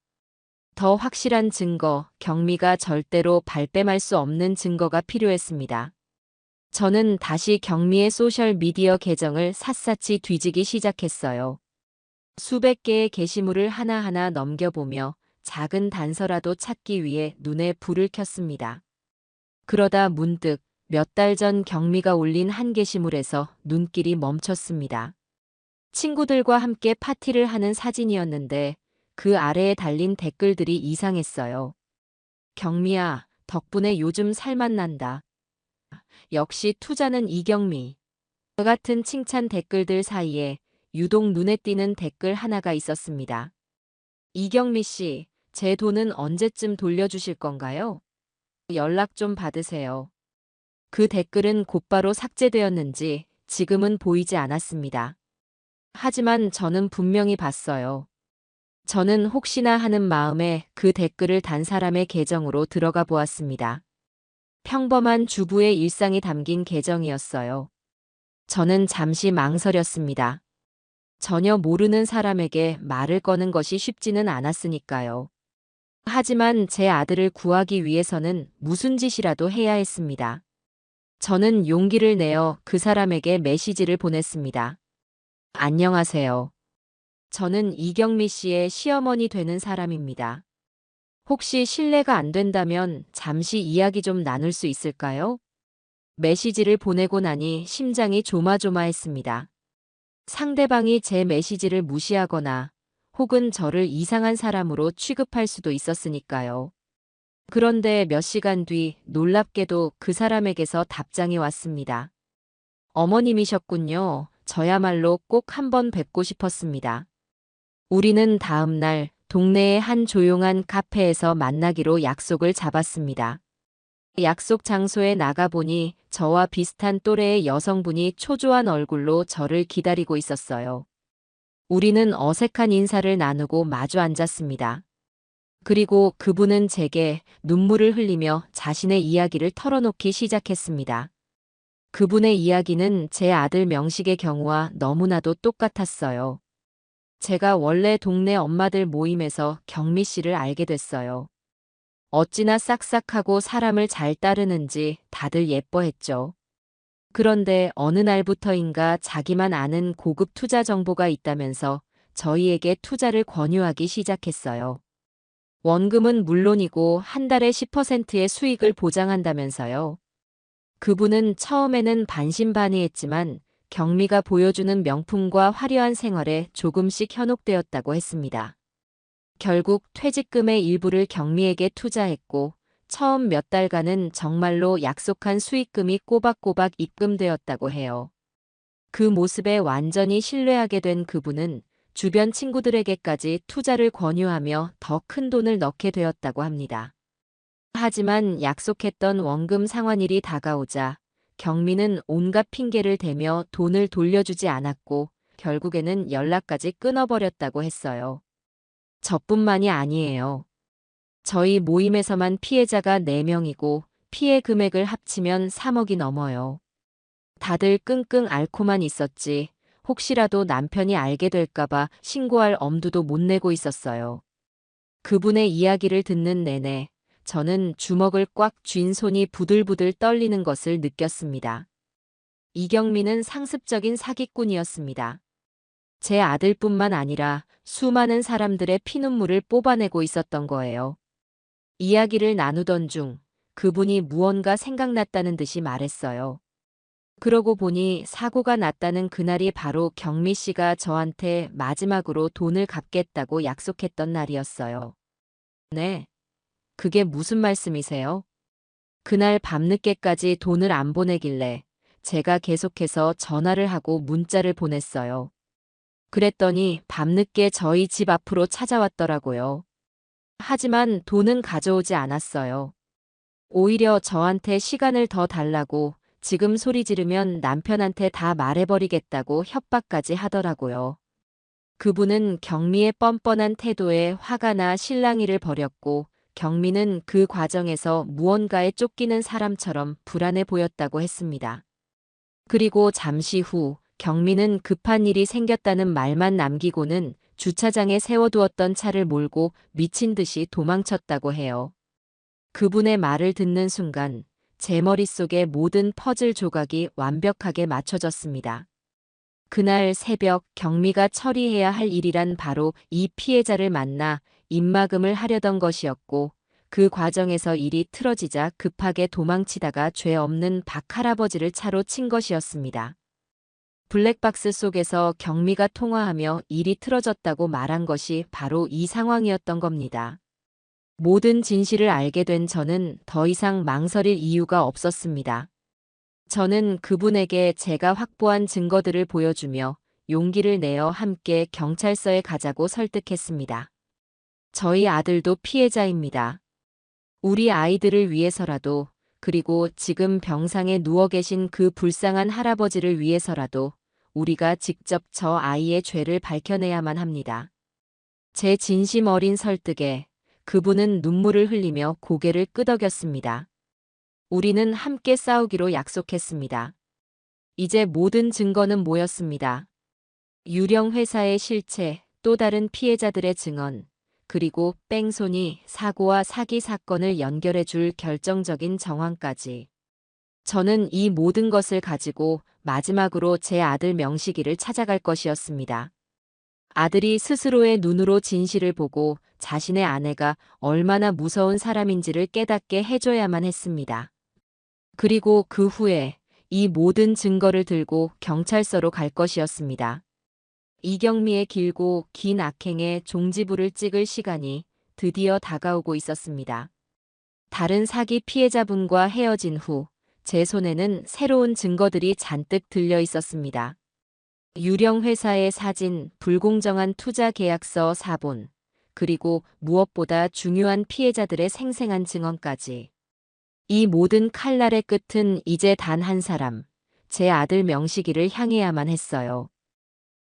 더 확실한 증거, 경미가 절대로 발뺌할 수 없는 증거가 필요했습니다. 저는 다시 경미의 소셜미디어 계정을 샅샅이 뒤지기 시작했어요. 수백 개의 게시물을 하나하나 넘겨보며 작은 단서라도 찾기 위해 눈에 불을 켰습니다. 그러다 문득 몇 달 전 경미가 올린 한 게시물에서 눈길이 멈췄습니다. 친구들과 함께 파티를 하는 사진이었는데 그 아래에 달린 댓글들이 이상했어요. 경미야, 덕분에 요즘 살맛 난다. 역시 투자는 이경미. 같은 칭찬 댓글들 사이에 유독 눈에 띄는 댓글 하나가 있었습니다. 이경미 씨, 제 돈은 언제쯤 돌려주실 건가요? 연락 좀 받으세요. 그 댓글은 곧바로 삭제되었는지 지금은 보이지 않았습니다. 하지만 저는 분명히 봤어요. 저는 혹시나 하는 마음에 그 댓글을 단 사람의 계정으로 들어가 보았습니다. 평범한 주부의 일상이 담긴 계정이었어요. 저는 잠시 망설였습니다. 전혀 모르는 사람에게 말을 거는 것이 쉽지는 않았으니까요. 하지만 제 아들을 구하기 위해서는 무슨 짓이라도 해야 했습니다. 저는 용기를 내어 그 사람에게 메시지를 보냈습니다. 안녕하세요. 저는 이경미 씨의 시어머니 되는 사람입니다. 혹시 실례가 안 된다면 잠시 이야기 좀 나눌 수 있을까요? 메시지를 보내고 나니 심장이 조마조마했습니다. 상대방이 제 메시지를 무시하거나 혹은 저를 이상한 사람으로 취급할 수도 있었으니까요. 그런데 몇 시간 뒤 놀랍게도 그 사람에게서 답장이 왔습니다. 어머님이셨군요. 저야말로 꼭 한번 뵙고 싶었습니다. 우리는 다음 날 동네의 한 조용한 카페에서 만나기로 약속을 잡았습니다. 약속 장소에 나가보니 저와 비슷한 또래의 여성분이 초조한 얼굴로 저를 기다리고 있었어요. 우리는 어색한 인사를 나누고 마주 앉았습니다. 그리고 그분은 제게 눈물을 흘리며 자신의 이야기를 털어놓기 시작했습니다. 그분의 이야기는 제 아들 명식의 경우와 너무나도 똑같았어요. 제가 원래 동네 엄마들 모임에서 경미 씨를 알게 됐어요. 어찌나 싹싹하고 사람을 잘 따르는지 다들 예뻐했죠. 그런데 어느 날부터인가 자기만 아는 고급 투자 정보가 있다면서 저희에게 투자를 권유하기 시작했어요. 원금은 물론이고 한 달에 10%의 수익을 보장한다면서요. 그분은 처음에는 반신반의했지만 경미가 보여주는 명품과 화려한 생활에 조금씩 현혹되었다고 했습니다. 결국 퇴직금의 일부를 경미에게 투자했고 처음 몇 달간은 정말로 약속한 수익금이 꼬박꼬박 입금되었다고 해요. 그 모습에 완전히 신뢰하게 된 그분은 주변 친구들에게까지 투자를 권유하며 더 큰 돈을 넣게 되었다고 합니다. 하지만 약속했던 원금 상환일이 다가오자 경미는 온갖 핑계를 대며 돈을 돌려주지 않았고 결국에는 연락까지 끊어버렸다고 했어요. 저뿐만이 아니에요. 저희 모임에서만 피해자가 4명이고 피해 금액을 합치면 3억이 넘어요. 다들 끙끙 앓고만 있었지 혹시라도 남편이 알게 될까봐 신고할 엄두도 못 내고 있었어요. 그분의 이야기를 듣는 내내 저는 주먹을 꽉 쥔 손이 부들부들 떨리는 것을 느꼈습니다. 이경미는 상습적인 사기꾼이었습니다. 제 아들뿐만 아니라 수많은 사람들의 피눈물을 뽑아내고 있었던 거예요. 이야기를 나누던 중 그분이 무언가 생각났다는 듯이 말했어요. 그러고 보니 사고가 났다는 그날이 바로 경미 씨가 저한테 마지막으로 돈을 갚겠다고 약속했던 날이었어요. 네. 그게 무슨 말씀이세요? 그날 밤늦게까지 돈을 안 보내길래 제가 계속해서 전화를 하고 문자를 보냈어요. 그랬더니 밤늦게 저희 집 앞으로 찾아왔더라고요. 하지만 돈은 가져오지 않았어요. 오히려 저한테 시간을 더 달라고 지금 소리 지르면 남편한테 다 말해버리겠다고 협박까지 하더라고요. 그분은 경미의 뻔뻔한 태도에 화가 나 실랑이를 벌였고 경미는 그 과정에서 무언가에 쫓기는 사람처럼 불안해 보였다고 했습니다. 그리고 잠시 후 경미는 급한 일이 생겼다는 말만 남기고는 주차장에 세워두었던 차를 몰고 미친 듯이 도망쳤다고 해요. 그분의 말을 듣는 순간 제 머릿속에 모든 퍼즐 조각이 완벽하게 맞춰졌습니다. 그날 새벽 경미가 처리해야 할 일이란 바로 이 피해자를 만나 입막음을 하려던 것이었고 그 과정에서 일이 틀어지자 급하게 도망치다가 죄 없는 박 할아버지를 차로 친 것이었습니다. 블랙박스 속에서 경미가 통화하며 일이 틀어졌다고 말한 것이 바로 이 상황이었던 겁니다. 모든 진실을 알게 된 저는 더 이상 망설일 이유가 없었습니다. 저는 그분에게 제가 확보한 증거들을 보여주며 용기를 내어 함께 경찰서에 가자고 설득했습니다. 저희 아들도 피해자입니다. 우리 아이들을 위해서라도, 그리고 지금 병상에 누워 계신 그 불쌍한 할아버지를 위해서라도 우리가 직접 저 아이의 죄를 밝혀내야만 합니다. 제 진심 어린 설득에 그분은 눈물을 흘리며 고개를 끄덕였습니다. 우리는 함께 싸우기로 약속했습니다. 이제 모든 증거는 모였습니다. 유령 회사의 실체, 또 다른 피해자들의 증언, 그리고 뺑소니, 사고와 사기 사건을 연결해 줄 결정적인 정황까지. 저는 이 모든 것을 가지고 마지막으로 제 아들 명식이를 찾아갈 것이었습니다. 아들이 스스로의 눈으로 진실을 보고 자신의 아내가 얼마나 무서운 사람인지를 깨닫게 해줘야만 했습니다. 그리고 그 후에 이 모든 증거를 들고 경찰서로 갈 것이었습니다. 이경미의 길고 긴 악행에 종지부를 찍을 시간이 드디어 다가오고 있었습니다. 다른 사기 피해자분과 헤어진 후 제 손에는 새로운 증거들이 잔뜩 들려 있었습니다. 유령 회사의 사진, 불공정한 투자 계약서 사본, 그리고 무엇보다 중요한 피해자들의 생생한 증언까지. 이 모든 칼날의 끝은 이제 단 한 사람, 제 아들 명식이를 향해야만 했어요.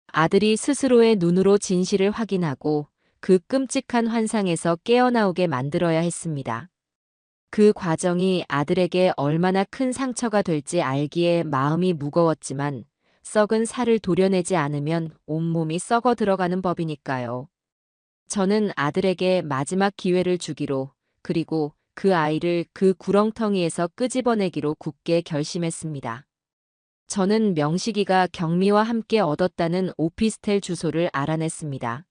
아들이 스스로의 눈으로 진실을 확인하고 그 끔찍한 환상에서 깨어나오게 만들어야 했습니다. 그 과정이 아들에게 얼마나 큰 상처가 될지 알기에 마음이 무거웠지만 썩은 살을 도려내지 않으면 온몸이 썩어 들어가는 법이니까요. 저는 아들에게 마지막 기회를 주기로, 그리고 그 아이를 그 구렁텅이에서 끄집어내기로 굳게 결심했습니다. 저는 명식이가 경미와 함께 얻었다는 오피스텔 주소를 알아냈습니다.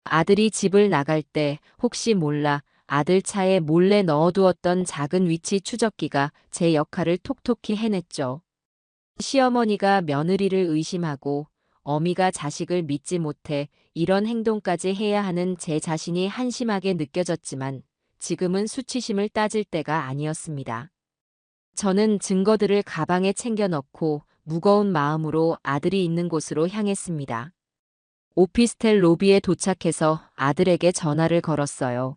아들이 집을 나갈 때 혹시 몰라 아들 차에 몰래 넣어두었던 작은 위치 추적기가 제 역할을 톡톡히 해냈죠. 시어머니가 며느리를 의심하고 어미가 자식을 믿지 못해 이런 행동까지 해야 하는 제 자신이 한심하게 느껴졌지만 지금은 수치심을 따질 때가 아니었습니다. 저는 증거들을 가방에 챙겨 넣고 무거운 마음으로 아들이 있는 곳으로 향했습니다. 오피스텔 로비에 도착해서 아들에게 전화를 걸었어요.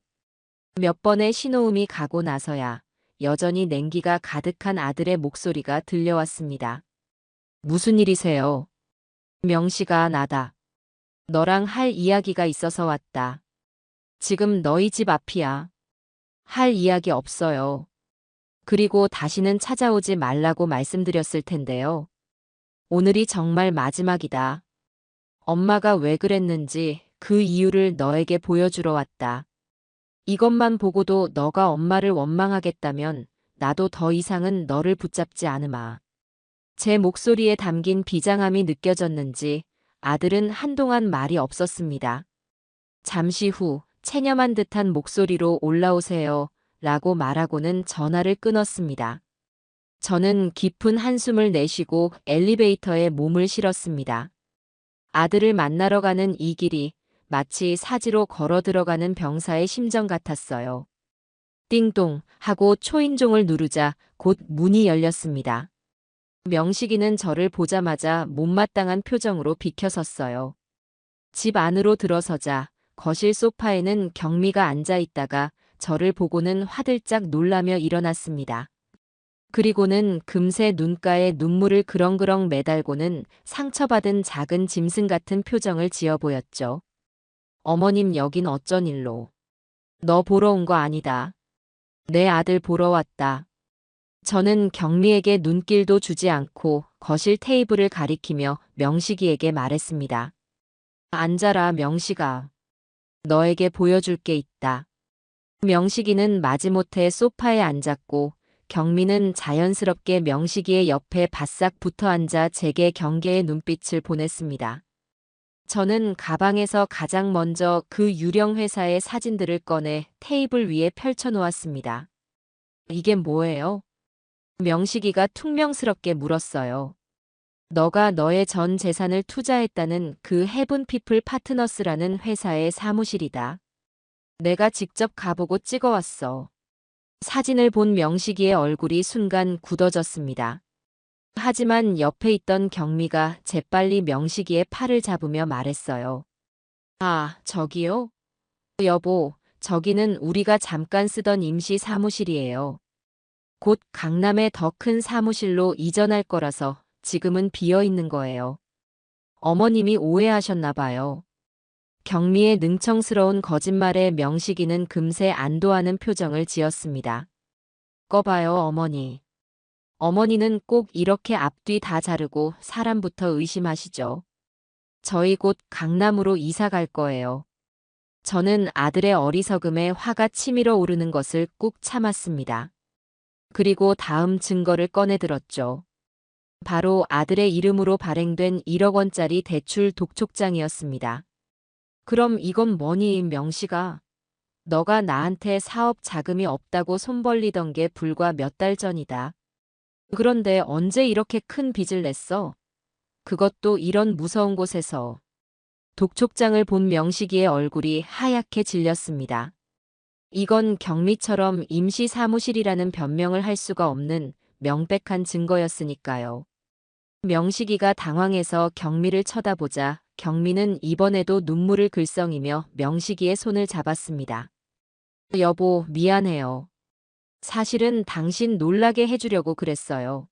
몇 번의 신호음이 가고 나서야 여전히 냉기가 가득한 아들의 목소리가 들려왔습니다. 무슨 일이세요? 명식아, 나다. 너랑 할 이야기가 있어서 왔다. 지금 너희 집 앞이야. 할 이야기 없어요. 그리고 다시는 찾아오지 말라고 말씀드렸을 텐데요. 오늘이 정말 마지막이다. 엄마가 왜 그랬는지 그 이유를 너에게 보여주러 왔다. 이것만 보고도 너가 엄마를 원망하겠다면 나도 더 이상은 너를 붙잡지 않으마. 제 목소리에 담긴 비장함이 느껴졌는지 아들은 한동안 말이 없었습니다. 잠시 후 체념한 듯한 목소리로 올라오세요 라고 말하고는 전화를 끊었습니다. 저는 깊은 한숨을 내쉬고 엘리베이터에 몸을 실었습니다. 아들을 만나러 가는 이 길이 마치 사지로 걸어 들어가는 병사의 심정 같았어요. 띵동 하고 초인종을 누르자 곧 문이 열렸습니다. 명식이는 저를 보자마자 못마땅한 표정으로 비켜섰어요. 집 안으로 들어서자 거실 소파에는 경미가 앉아 있다가 저를 보고는 화들짝 놀라며 일어났습니다. 그리고는 금세 눈가에 눈물을 그렁그렁 매달고는 상처받은 작은 짐승 같은 표정을 지어 보였죠. 어머님 여긴 어쩐 일로? 너 보러 온 거 아니다. 내 아들 보러 왔다. 저는 경미에게 눈길도 주지 않고 거실 테이블을 가리키며 명식이에게 말했습니다. 앉아라 명식아. 너에게 보여줄 게 있다. 명식이는 마지못해 소파에 앉았고 경미는 자연스럽게 명식이의 옆에 바싹 붙어 앉아 제게 경계의 눈빛을 보냈습니다. 저는 가방에서 가장 먼저 그 유령 회사의 사진들을 꺼내 테이블 위에 펼쳐 놓았습니다. 이게 뭐예요? 명식이가 퉁명스럽게 물었어요. 너가 너의 전 재산을 투자했다는 그 헤븐피플 파트너스라는 회사의 사무실이다. 내가 직접 가보고 찍어왔어. 사진을 본 명식이의 얼굴이 순간 굳어졌습니다. 하지만 옆에 있던 경미가 재빨리 명식이의 팔을 잡으며 말했어요. 아, 저기요? 여보, 저기는 우리가 잠깐 쓰던 임시 사무실이에요. 곧 강남의 더 큰 사무실로 이전할 거라서 지금은 비어 있는 거예요. 어머님이 오해하셨나 봐요. 경미의 능청스러운 거짓말에 명식이는 금세 안도하는 표정을 지었습니다. 꺼봐요, 어머니. 어머니는 꼭 이렇게 앞뒤 다 자르고 사람부터 의심하시죠. 저희 곧 강남으로 이사 갈 거예요. 저는 아들의 어리석음에 화가 치밀어 오르는 것을 꾹 참았습니다. 그리고 다음 증거를 꺼내들었죠. 바로 아들의 이름으로 발행된 1억 원짜리 대출 독촉장이었습니다. 그럼 이건 뭐니, 명식아? 너가 나한테 사업 자금이 없다고 손 벌리던 게 불과 몇 달 전이다. 그런데 언제 이렇게 큰 빚을 냈어? 그것도 이런 무서운 곳에서. 독촉장을 본 명식이의 얼굴이 하얗게 질렸습니다. 이건 경미처럼 임시 사무실이라는 변명을 할 수가 없는 명백한 증거였으니까요. 명식이가 당황해서 경미를 쳐다보자 경미는 이번에도 눈물을 글썽이며 명식이의 손을 잡았습니다. 여보, 미안해요. 사실은 당신 놀라게 해주려고 그랬어요.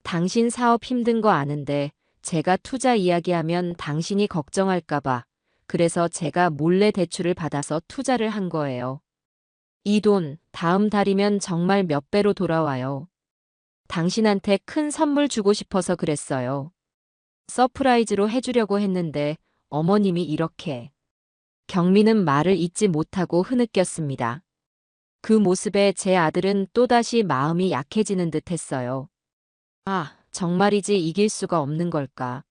당신 사업 힘든 거 아는데 제가 투자 이야기하면 당신이 걱정할까봐 그래서 제가 몰래 대출을 받아서 투자를 한 거예요. 이 돈 다음 달이면 정말 몇 배로 돌아와요. 당신한테 큰 선물 주고 싶어서 그랬어요. 서프라이즈로 해주려고 했는데 어머님이 이렇게. 경미는 말을 잇지 못하고 흐느꼈습니다. 그 모습에 제 아들은 또다시 마음이 약해지는 듯 했어요. 아, 정말이지 이길 수가 없는 걸까.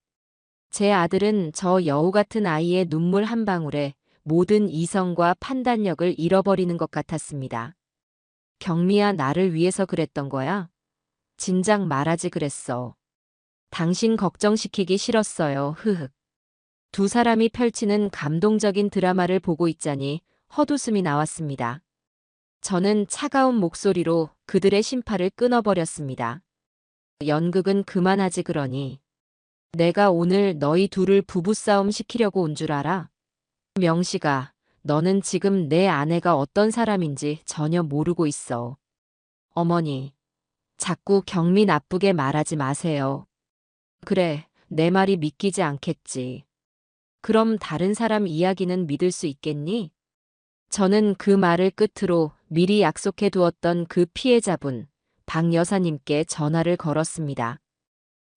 제 아들은 저 여우 같은 아이의 눈물 한 방울에 모든 이성과 판단력을 잃어버리는 것 같았습니다. 경미야, 나를 위해서 그랬던 거야? 진작 말하지 그랬어. 당신 걱정시키기 싫었어요. 흐흑. 두 사람이 펼치는 감동적인 드라마를 보고 있자니 헛웃음이 나왔습니다. 저는 차가운 목소리로 그들의 심파를 끊어버렸습니다. 연극은 그만하지 그러니. 내가 오늘 너희 둘을 부부싸움 시키려고 온 줄 알아? 명식아, 너는 지금 내 아내가 어떤 사람인지 전혀 모르고 있어. 어머니, 자꾸 경미 나쁘게 말하지 마세요. 그래, 내 말이 믿기지 않겠지. 그럼 다른 사람 이야기는 믿을 수 있겠니? 저는 그 말을 끝으로 미리 약속해 두었던 그 피해자분, 박 여사님께 전화를 걸었습니다.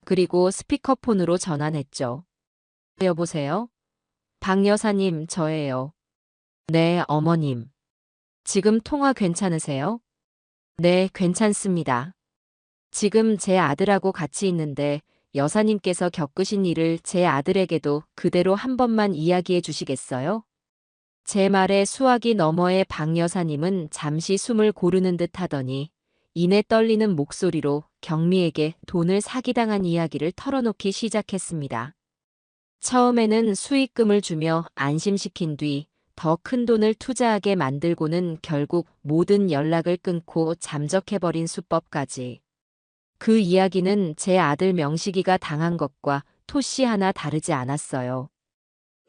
그리고 스피커폰으로 전환했죠. 여보세요? 박 여사님, 저예요. 네, 어머님. 지금 통화 괜찮으세요? 네, 괜찮습니다. 지금 제 아들하고 같이 있는데 여사님께서 겪으신 일을 제 아들에게도 그대로 한 번만 이야기해 주시겠어요? 제 말에 수화기 너머의 박 여사님은 잠시 숨을 고르는 듯 하더니 이내 떨리는 목소리로 경미에게 돈을 사기당한 이야기를 털어놓기 시작했습니다. 처음에는 수익금을 주며 안심시킨 뒤 더 큰 돈을 투자하게 만들고는 결국 모든 연락을 끊고 잠적해버린 수법까지. 그 이야기는 제 아들 명식이가 당한 것과 토씨 하나 다르지 않았어요.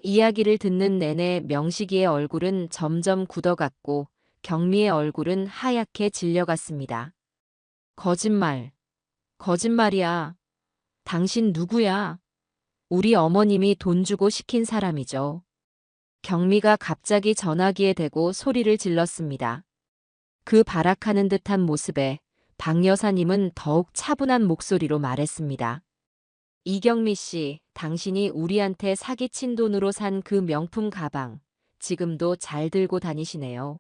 이야기를 듣는 내내 명식이의 얼굴은 점점 굳어갔고 경미의 얼굴은 하얗게 질려갔습니다. 거짓말. 거짓말이야. 당신 누구야? 우리 어머님이 돈 주고 시킨 사람이죠. 경미가 갑자기 전화기에 대고 소리를 질렀습니다. 그 발악하는 듯한 모습에 박 여사님은 더욱 차분한 목소리로 말했습니다. 이경미 씨, 당신이 우리한테 사기친 돈으로 산 그 명품 가방, 지금도 잘 들고 다니시네요.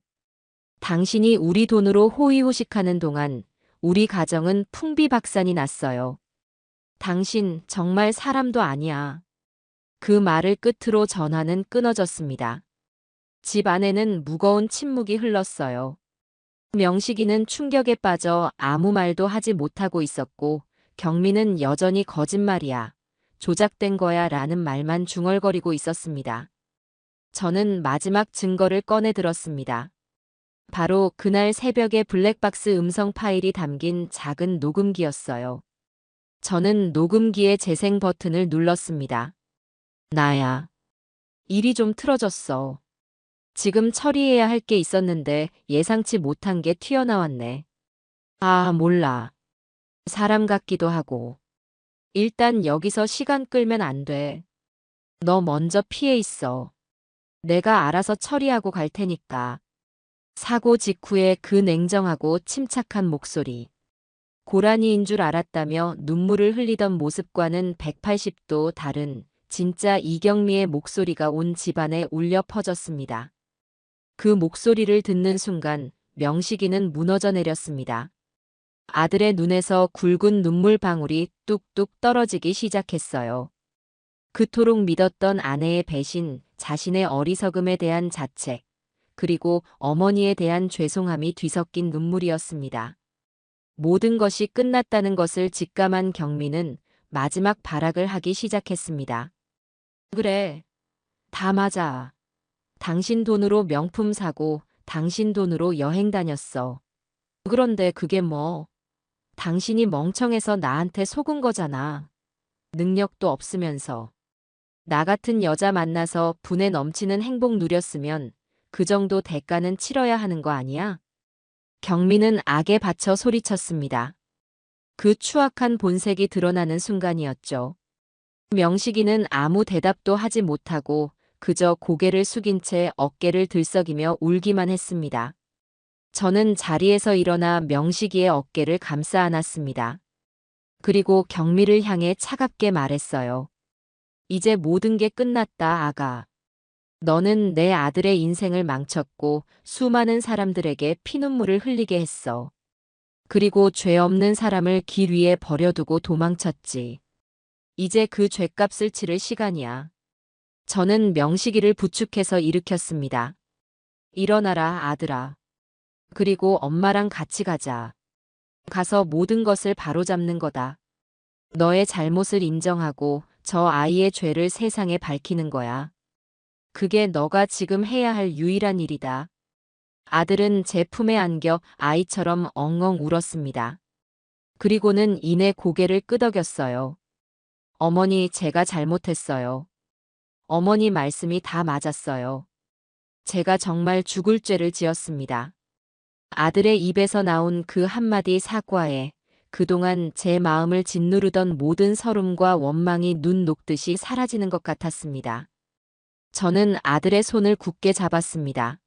당신이 우리 돈으로 호의호식하는 동안 우리 가정은 풍비박산이 났어요. 당신 정말 사람도 아니야. 그 말을 끝으로 전화는 끊어졌습니다. 집 안에는 무거운 침묵이 흘렀어요. 명식이는 충격에 빠져 아무 말도 하지 못하고 있었고, 경미는 여전히 거짓말이야, 조작된 거야 라는 말만 중얼거리고 있었습니다. 저는 마지막 증거를 꺼내 들었습니다. 바로 그날 새벽에 블랙박스 음성 파일이 담긴 작은 녹음기였어요. 저는 녹음기의 재생 버튼을 눌렀습니다. 나야. 일이 좀 틀어졌어. 지금 처리해야 할 게 있었는데 예상치 못한 게 튀어나왔네. 아, 몰라. 사람 같기도 하고. 일단 여기서 시간 끌면 안 돼. 너 먼저 피해 있어. 내가 알아서 처리하고 갈 테니까. 사고 직후에 그 냉정하고 침착한 목소리. 고라니인 줄 알았다며 눈물을 흘리던 모습과는 180도 다른 진짜 이경미의 목소리가 온 집안에 울려 퍼졌습니다. 그 목소리를 듣는 순간 명식이는 무너져 내렸습니다. 아들의 눈에서 굵은 눈물방울이 뚝뚝 떨어지기 시작했어요. 그토록 믿었던 아내의 배신, 자신의 어리석음에 대한 자책, 그리고 어머니에 대한 죄송함이 뒤섞인 눈물이었습니다. 모든 것이 끝났다는 것을 직감한 경미는 마지막 발악을 하기 시작했습니다. 그래, 다 맞아. 당신 돈으로 명품 사고, 당신 돈으로 여행 다녔어. 그런데 그게 뭐? 당신이 멍청해서 나한테 속은 거잖아. 능력도 없으면서. 나 같은 여자 만나서 분에 넘치는 행복 누렸으면 그 정도 대가는 치러야 하는 거 아니야? 경미는 악에 받쳐 소리쳤습니다. 그 추악한 본색이 드러나는 순간이었죠. 명식이는 아무 대답도 하지 못하고 그저 고개를 숙인 채 어깨를 들썩이며 울기만 했습니다. 저는 자리에서 일어나 명식이의 어깨를 감싸 안았습니다. 그리고 경미를 향해 차갑게 말했어요. 이제 모든 게 끝났다, 아가. 너는 내 아들의 인생을 망쳤고 수많은 사람들에게 피눈물을 흘리게 했어. 그리고 죄 없는 사람을 길 위에 버려두고 도망쳤지. 이제 그 죗값을 치를 시간이야. 저는 명식이를 부축해서 일으켰습니다. 일어나라, 아들아. 그리고 엄마랑 같이 가자. 가서 모든 것을 바로잡는 거다. 너의 잘못을 인정하고 저 아이의 죄를 세상에 밝히는 거야. 그게 너가 지금 해야 할 유일한 일이다. 아들은 제 품에 안겨 아이처럼 엉엉 울었습니다. 그리고는 이내 고개를 끄덕였어요. 어머니, 제가 잘못했어요. 어머니 말씀이 다 맞았어요. 제가 정말 죽을 죄를 지었습니다. 아들의 입에서 나온 그 한마디 사과에 그동안 제 마음을 짓누르던 모든 서름과 원망이 눈 녹듯이 사라지는 것 같았습니다. 저는 아들의 손을 굳게 잡았습니다.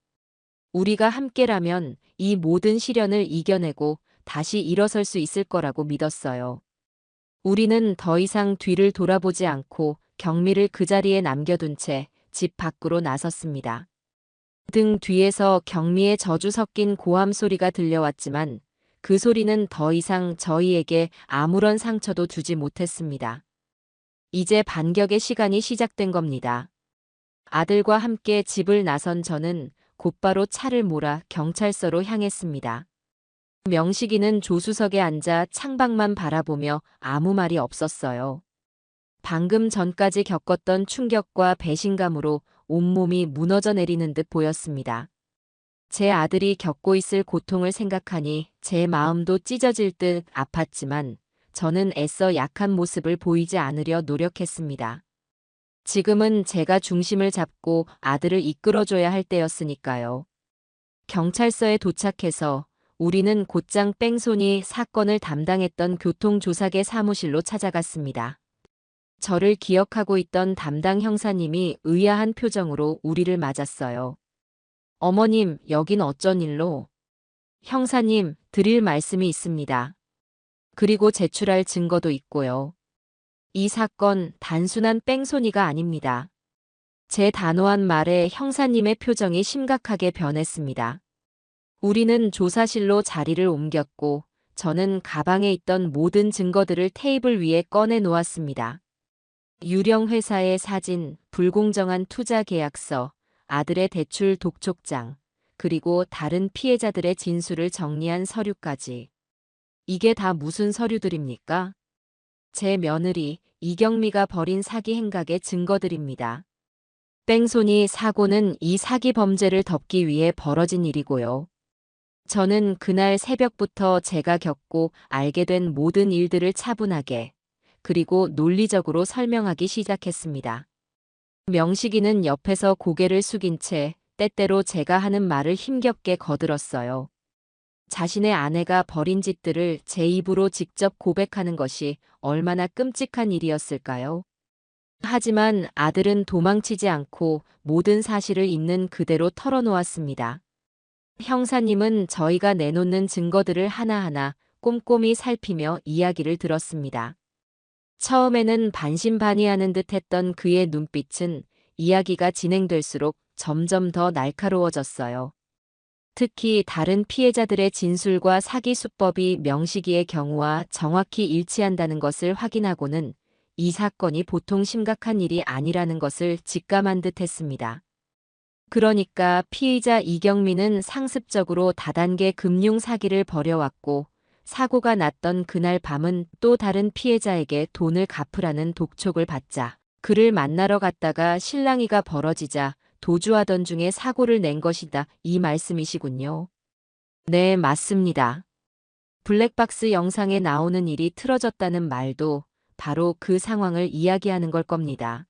우리가 함께라면 이 모든 시련을 이겨내고 다시 일어설 수 있을 거라고 믿었어요. 우리는 더 이상 뒤를 돌아보지 않고 경미를 그 자리에 남겨둔 채 집 밖으로 나섰습니다. 등 뒤에서 경미의 저주 섞인 고함 소리가 들려왔지만 그 소리는 더 이상 저희에게 아무런 상처도 주지 못했습니다. 이제 반격의 시간이 시작된 겁니다. 아들과 함께 집을 나선 저는 곧바로 차를 몰아 경찰서로 향했습니다. 명식이는 조수석에 앉아 창밖만 바라보며 아무 말이 없었어요. 방금 전까지 겪었던 충격과 배신감으로 온몸이 무너져 내리는 듯 보였습니다. 제 아들이 겪고 있을 고통을 생각하니 제 마음도 찢어질 듯 아팠지만 저는 애써 약한 모습을 보이지 않으려 노력했습니다. 지금은 제가 중심을 잡고 아들을 이끌어줘야 할 때였으니까요. 경찰서에 도착해서 우리는 곧장 뺑소니 사건을 담당했던 교통조사계 사무실로 찾아갔습니다. 저를 기억하고 있던 담당 형사님이 의아한 표정으로 우리를 맞았어요. 어머님, 여긴 어쩐 일로? 형사님, 드릴 말씀이 있습니다. 그리고 제출할 증거도 있고요. 이 사건 단순한 뺑소니가 아닙니다. 제 단호한 말에 형사님의 표정이 심각하게 변했습니다. 우리는 조사실로 자리를 옮겼고 저는 가방에 있던 모든 증거들을 테이블 위에 꺼내 놓았습니다. 유령 회사의 사진, 불공정한 투자 계약서, 아들의 대출 독촉장, 그리고 다른 피해자들의 진술을 정리한 서류까지. 이게 다 무슨 서류들입니까? 제 며느리 이경미가 벌인 사기 행각의 증거들입니다. 뺑소니 사고는 이 사기 범죄를 덮기 위해 벌어진 일이고요. 저는 그날 새벽부터 제가 겪고 알게 된 모든 일들을 차분하게 그리고 논리적으로 설명하기 시작했습니다. 명식이는 옆에서 고개를 숙인 채 때때로 제가 하는 말을 힘겹게 거들었어요. 자신의 아내가 벌인 짓들을 제 입으로 직접 고백하는 것이 얼마나 끔찍한 일이었을까요? 하지만 아들은 도망치지 않고 모든 사실을 있는 그대로 털어놓았습니다. 형사님은 저희가 내놓는 증거들을 하나하나 꼼꼼히 살피며 이야기를 들었습니다. 처음에는 반신반의하는 듯 했던 그의 눈빛은 이야기가 진행될수록 점점 더 날카로워졌어요. 특히 다른 피해자들의 진술과 사기 수법이 명식이의 경우와 정확히 일치한다는 것을 확인하고는 이 사건이 보통 심각한 일이 아니라는 것을 직감한 듯 했습니다. 그러니까 피의자 이경미는 상습적으로 다단계 금융 사기를 벌여왔고 사고가 났던 그날 밤은 또 다른 피해자에게 돈을 갚으라는 독촉을 받자 그를 만나러 갔다가 실랑이가 벌어지자 도주하던 중에 사고를 낸 것이다. 이 말씀이시군요. 네, 맞습니다. 블랙박스 영상에 나오는 일이 틀어졌다는 말도 바로 그 상황을 이야기하는 걸 겁니다.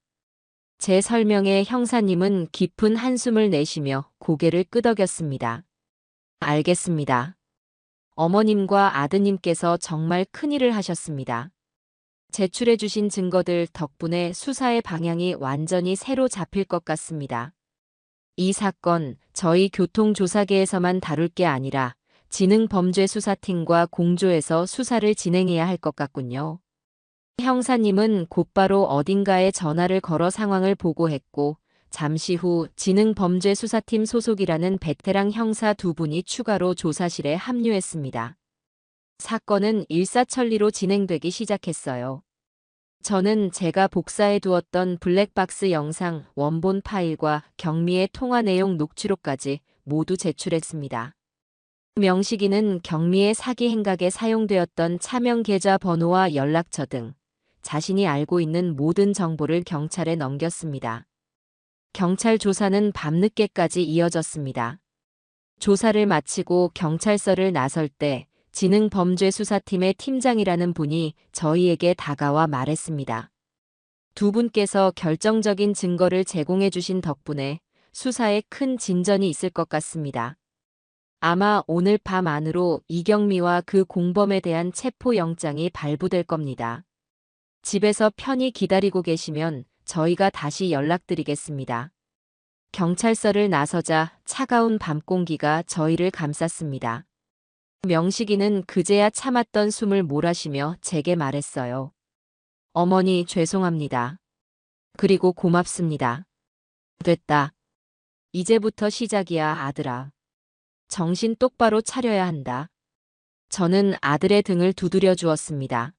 제 설명에 형사님은 깊은 한숨을 내쉬며 고개를 끄덕였습니다. 알겠습니다. 어머님과 아드님께서 정말 큰일을 하셨습니다. 제출해 주신 증거들 덕분에 수사의 방향이 완전히 새로 잡힐 것 같습니다. 이 사건 저희 교통조사계에서만 다룰 게 아니라 지능범죄수사팀과 공조해서 수사를 진행해야 할 것 같군요. 형사님은 곧바로 어딘가에 전화를 걸어 상황을 보고했고 잠시 후 지능범죄수사팀 소속이라는 베테랑 형사 두 분이 추가로 조사실에 합류했습니다. 사건은 일사천리로 진행되기 시작했어요. 저는 제가 복사해 두었던 블랙박스 영상 원본 파일과 경미의 통화 내용 녹취록까지 모두 제출했습니다. 명식이는 경미의 사기 행각에 사용되었던 차명 계좌 번호와 연락처 등 자신이 알고 있는 모든 정보를 경찰에 넘겼습니다. 경찰 조사는 밤늦게까지 이어졌습니다. 조사를 마치고 경찰서를 나설 때 지능범죄수사팀의 팀장이라는 분이 저희에게 다가와 말했습니다. 두 분께서 결정적인 증거를 제공해 주신 덕분에 수사에 큰 진전이 있을 것 같습니다. 아마 오늘 밤 안으로 이경미와 그 공범에 대한 체포영장이 발부될 겁니다. 집에서 편히 기다리고 계시면 저희가 다시 연락드리겠습니다. 경찰서를 나서자 차가운 밤 공기가 저희를 감쌌습니다. 명식이는 그제야 참았던 숨을 몰아쉬며 제게 말했어요. 어머니, 죄송합니다. 그리고 고맙습니다. 됐다. 이제부터 시작이야, 아들아. 정신 똑바로 차려야 한다. 저는 아들의 등을 두드려 주었습니다.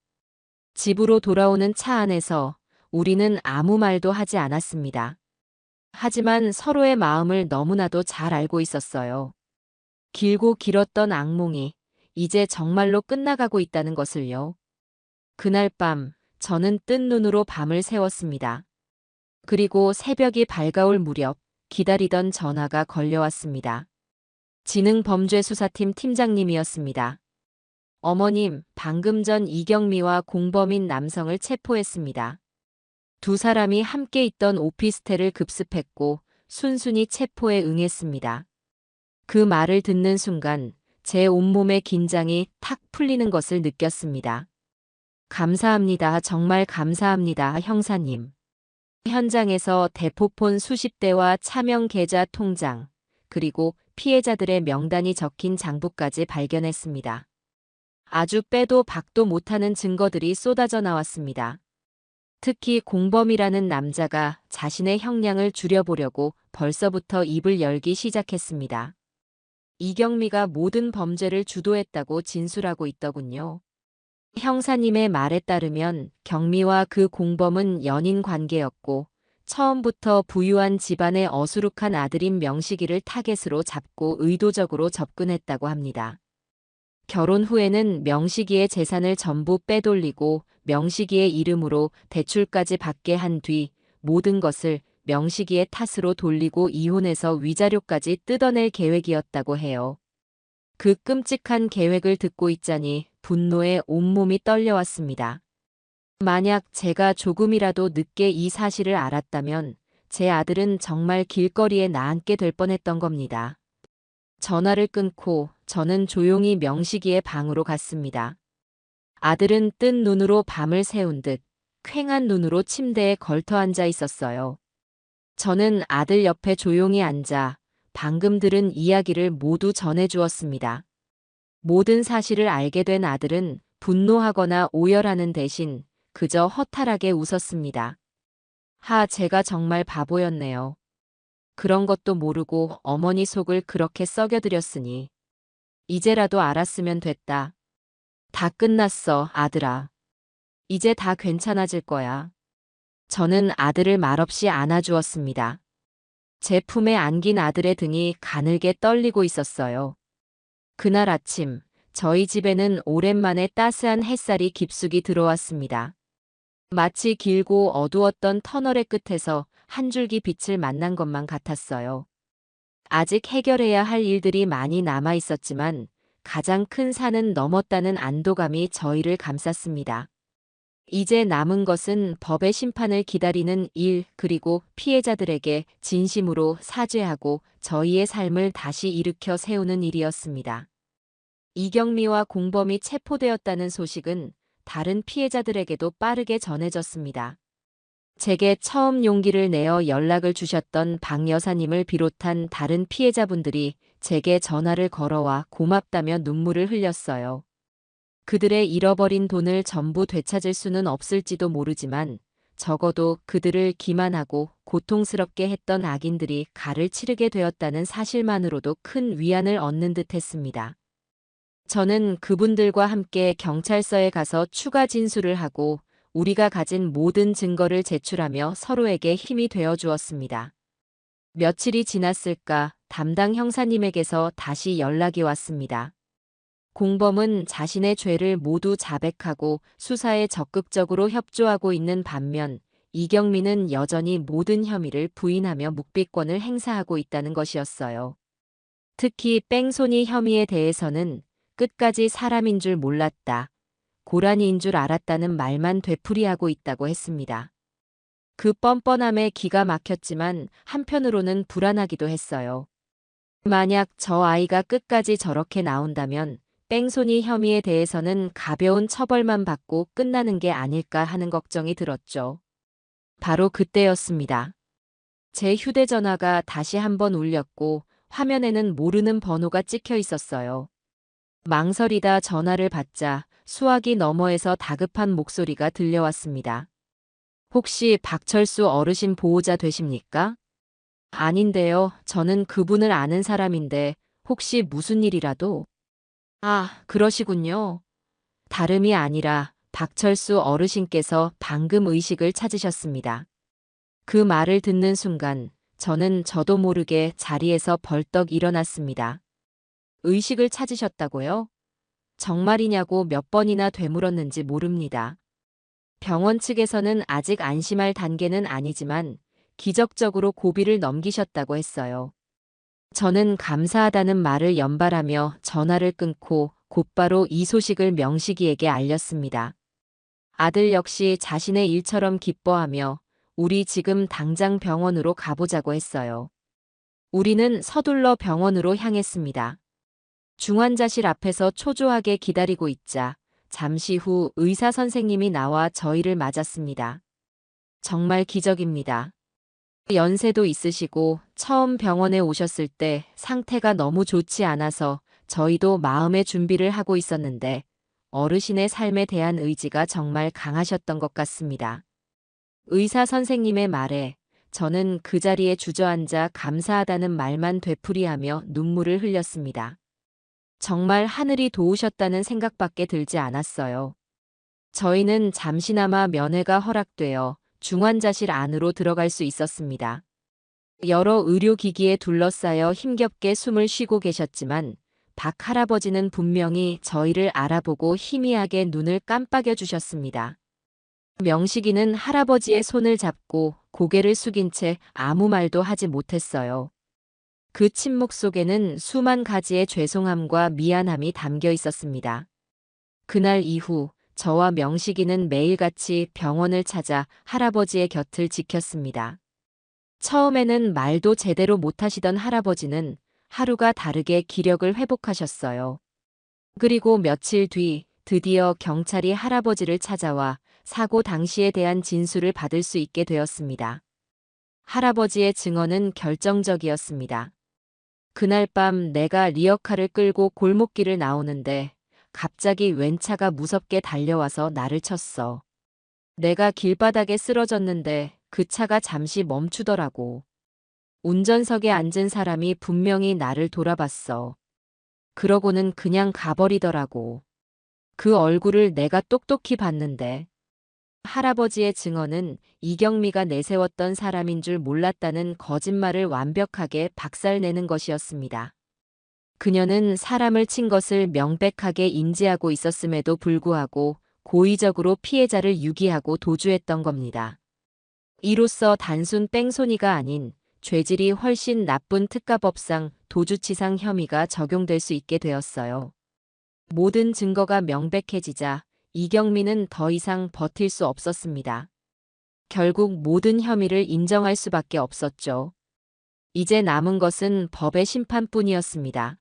집으로 돌아오는 차 안에서 우리는 아무 말도 하지 않았습니다. 하지만 서로의 마음을 너무나도 잘 알고 있었어요. 길고 길었던 악몽이 이제 정말로 끝나가고 있다는 것을요. 그날 밤 저는 뜬 눈으로 밤을 새웠습니다. 그리고 새벽이 밝아올 무렵 기다리던 전화가 걸려왔습니다. 지능범죄수사팀 팀장님이었습니다. 어머님, 방금 전 이경미와 공범인 남성을 체포했습니다. 두 사람이 함께 있던 오피스텔을 급습했고 순순히 체포에 응했습니다. 그 말을 듣는 순간 제 온몸의 긴장이 탁 풀리는 것을 느꼈습니다. 감사합니다. 정말 감사합니다, 형사님. 현장에서 대포폰 수십 대와 차명 계좌 통장, 그리고 피해자들의 명단이 적힌 장부까지 발견했습니다. 아주 빼도 박도 못하는 증거들이 쏟아져 나왔습니다. 특히 공범이라는 남자가 자신의 형량을 줄여보려고 벌써부터 입을 열기 시작했습니다. 이경미가 모든 범죄를 주도했다고 진술하고 있더군요. 형사님의 말에 따르면 경미와 그 공범은 연인 관계였고 처음부터 부유한 집안의 어수룩한 아들인 명식이를 타겟으로 잡고 의도적으로 접근했다고 합니다. 결혼 후에는 명식이의 재산을 전부 빼돌리고 명식이의 이름으로 대출까지 받게 한 뒤 모든 것을 명식이의 탓으로 돌리고 이혼해서 위자료까지 뜯어낼 계획이었다고 해요. 그 끔찍한 계획을 듣고 있자니 분노에 온몸이 떨려왔습니다. 만약 제가 조금이라도 늦게 이 사실을 알았다면 제 아들은 정말 길거리에 나앉게 될 뻔했던 겁니다. 전화를 끊고 저는 조용히 명식이의 방으로 갔습니다. 아들은 뜬 눈으로 밤을 새운 듯 퀭한 눈으로 침대에 걸터 앉아 있었어요. 저는 아들 옆에 조용히 앉아 방금 들은 이야기를 모두 전해주었습니다. 모든 사실을 알게 된 아들은 분노하거나 오열하는 대신 그저 허탈하게 웃었습니다. 제가 정말 바보였네요. 그런 것도 모르고 어머니 속을 그렇게 썩여드렸으니. 이제라도 알았으면 됐다. 다 끝났어, 아들아. 이제 다 괜찮아질 거야. 저는 아들을 말없이 안아주었습니다. 제 품에 안긴 아들의 등이 가늘게 떨리고 있었어요. 그날 아침, 저희 집에는 오랜만에 따스한 햇살이 깊숙이 들어왔습니다. 마치 길고 어두웠던 터널의 끝에서 한 줄기 빛을 만난 것만 같았어요. 아직 해결해야 할 일들이 많이 남아 있었지만 가장 큰 산은 넘었다는 안도감이 저희를 감쌌습니다. 이제 남은 것은 법의 심판을 기다리는 일, 그리고 피해자들에게 진심으로 사죄하고 저희의 삶을 다시 일으켜 세우는 일이었습니다. 이경미와 공범이 체포되었다는 소식은 다른 피해자들에게도 빠르게 전해졌습니다. 제게 처음 용기를 내어 연락을 주셨던 박 여사님을 비롯한 다른 피해자분들이 제게 전화를 걸어와 고맙다며 눈물을 흘렸어요. 그들의 잃어버린 돈을 전부 되찾을 수는 없을지도 모르지만 적어도 그들을 기만하고 고통스럽게 했던 악인들이 가를 치르게 되었다는 사실만으로도 큰 위안을 얻는 듯했습니다. 저는 그분들과 함께 경찰서에 가서 추가 진술을 하고 우리가 가진 모든 증거를 제출하며 서로에게 힘이 되어 주었습니다. 며칠이 지났을까 담당 형사님에게서 다시 연락이 왔습니다. 공범은 자신의 죄를 모두 자백하고 수사에 적극적으로 협조하고 있는 반면 이경미는 여전히 모든 혐의를 부인하며 묵비권을 행사하고 있다는 것이었어요. 특히 뺑소니 혐의에 대해서는 끝까지 사람인 줄 몰랐다, 고라니인 줄 알았다는 말만 되풀이하고 있다고 했습니다. 그 뻔뻔함에 기가 막혔지만 한편으로는 불안하기도 했어요. 만약 저 아이가 끝까지 저렇게 나온다면 뺑소니 혐의에 대해서는 가벼운 처벌만 받고 끝나는 게 아닐까 하는 걱정이 들었죠. 바로 그때였습니다. 제 휴대전화가 다시 한번 울렸고 화면에는 모르는 번호가 찍혀 있었어요. 망설이다 전화를 받자 수화기 너머에서 다급한 목소리가 들려왔습니다. 혹시 박철수 어르신 보호자 되십니까? 아닌데요. 저는 그분을 아는 사람인데 혹시 무슨 일이라도? 그러시군요. 다름이 아니라 박철수 어르신께서 방금 의식을 찾으셨습니다. 그 말을 듣는 순간 저는 저도 모르게 자리에서 벌떡 일어났습니다. 의식을 찾으셨다고요? 정말이냐고 몇 번이나 되물었는지 모릅니다. 병원 측에서는 아직 안심할 단계는 아니지만 기적적으로 고비를 넘기셨다고 했어요. 저는 감사하다는 말을 연발하며 전화를 끊고 곧바로 이 소식을 명식이에게 알렸습니다. 아들 역시 자신의 일처럼 기뻐하며 우리 지금 당장 병원으로 가보자고 했어요. 우리는 서둘러 병원으로 향했습니다. 중환자실 앞에서 초조하게 기다리고 있자 잠시 후 의사 선생님이 나와 저희를 맞았습니다. 정말 기적입니다. 연세도 있으시고 처음 병원에 오셨을 때 상태가 너무 좋지 않아서 저희도 마음의 준비를 하고 있었는데 어르신의 삶에 대한 의지가 정말 강하셨던 것 같습니다. 의사 선생님의 말에 저는 그 자리에 주저앉아 감사하다는 말만 되풀이하며 눈물을 흘렸습니다. 정말 하늘이 도우셨다는 생각밖에 들지 않았어요. 저희는 잠시나마 면회가 허락되어 중환자실 안으로 들어갈 수 있었습니다. 여러 의료기기에 둘러싸여 힘겹게 숨을 쉬고 계셨지만 박 할아버지는 분명히 저희를 알아보고 희미하게 눈을 깜빡여 주셨습니다. 명식이는 할아버지의 손을 잡고 고개를 숙인 채 아무 말도 하지 못했어요. 그 침묵 속에는 수만 가지의 죄송함과 미안함이 담겨 있었습니다. 그날 이후 저와 명식이는 매일같이 병원을 찾아 할아버지의 곁을 지켰습니다. 처음에는 말도 제대로 못하시던 할아버지는 하루가 다르게 기력을 회복하셨어요. 그리고 며칠 뒤 드디어 경찰이 할아버지를 찾아와 사고 당시에 대한 진술을 받을 수 있게 되었습니다. 할아버지의 증언은 결정적이었습니다. 그날 밤 내가 리어카를 끌고 골목길을 나오는데 갑자기 웬 차가 무섭게 달려와서 나를 쳤어. 내가 길바닥에 쓰러졌는데 그 차가 잠시 멈추더라고. 운전석에 앉은 사람이 분명히 나를 돌아봤어. 그러고는 그냥 가버리더라고. 그 얼굴을 내가 똑똑히 봤는데 할아버지의 증언은 이경미가 내세웠던 사람인 줄 몰랐다는 거짓말을 완벽하게 박살내는 것이었습니다. 그녀는 사람을 친 것을 명백하게 인지하고 있었음에도 불구하고 고의적으로 피해자를 유기하고 도주했던 겁니다. 이로써 단순 뺑소니가 아닌 죄질이 훨씬 나쁜 특가법상 도주치상 혐의가 적용될 수 있게 되었어요. 모든 증거가 명백해지자 이경미는 더 이상 버틸 수 없었습니다. 결국 모든 혐의를 인정할 수밖에 없었죠. 이제 남은 것은 법의 심판뿐이었습니다.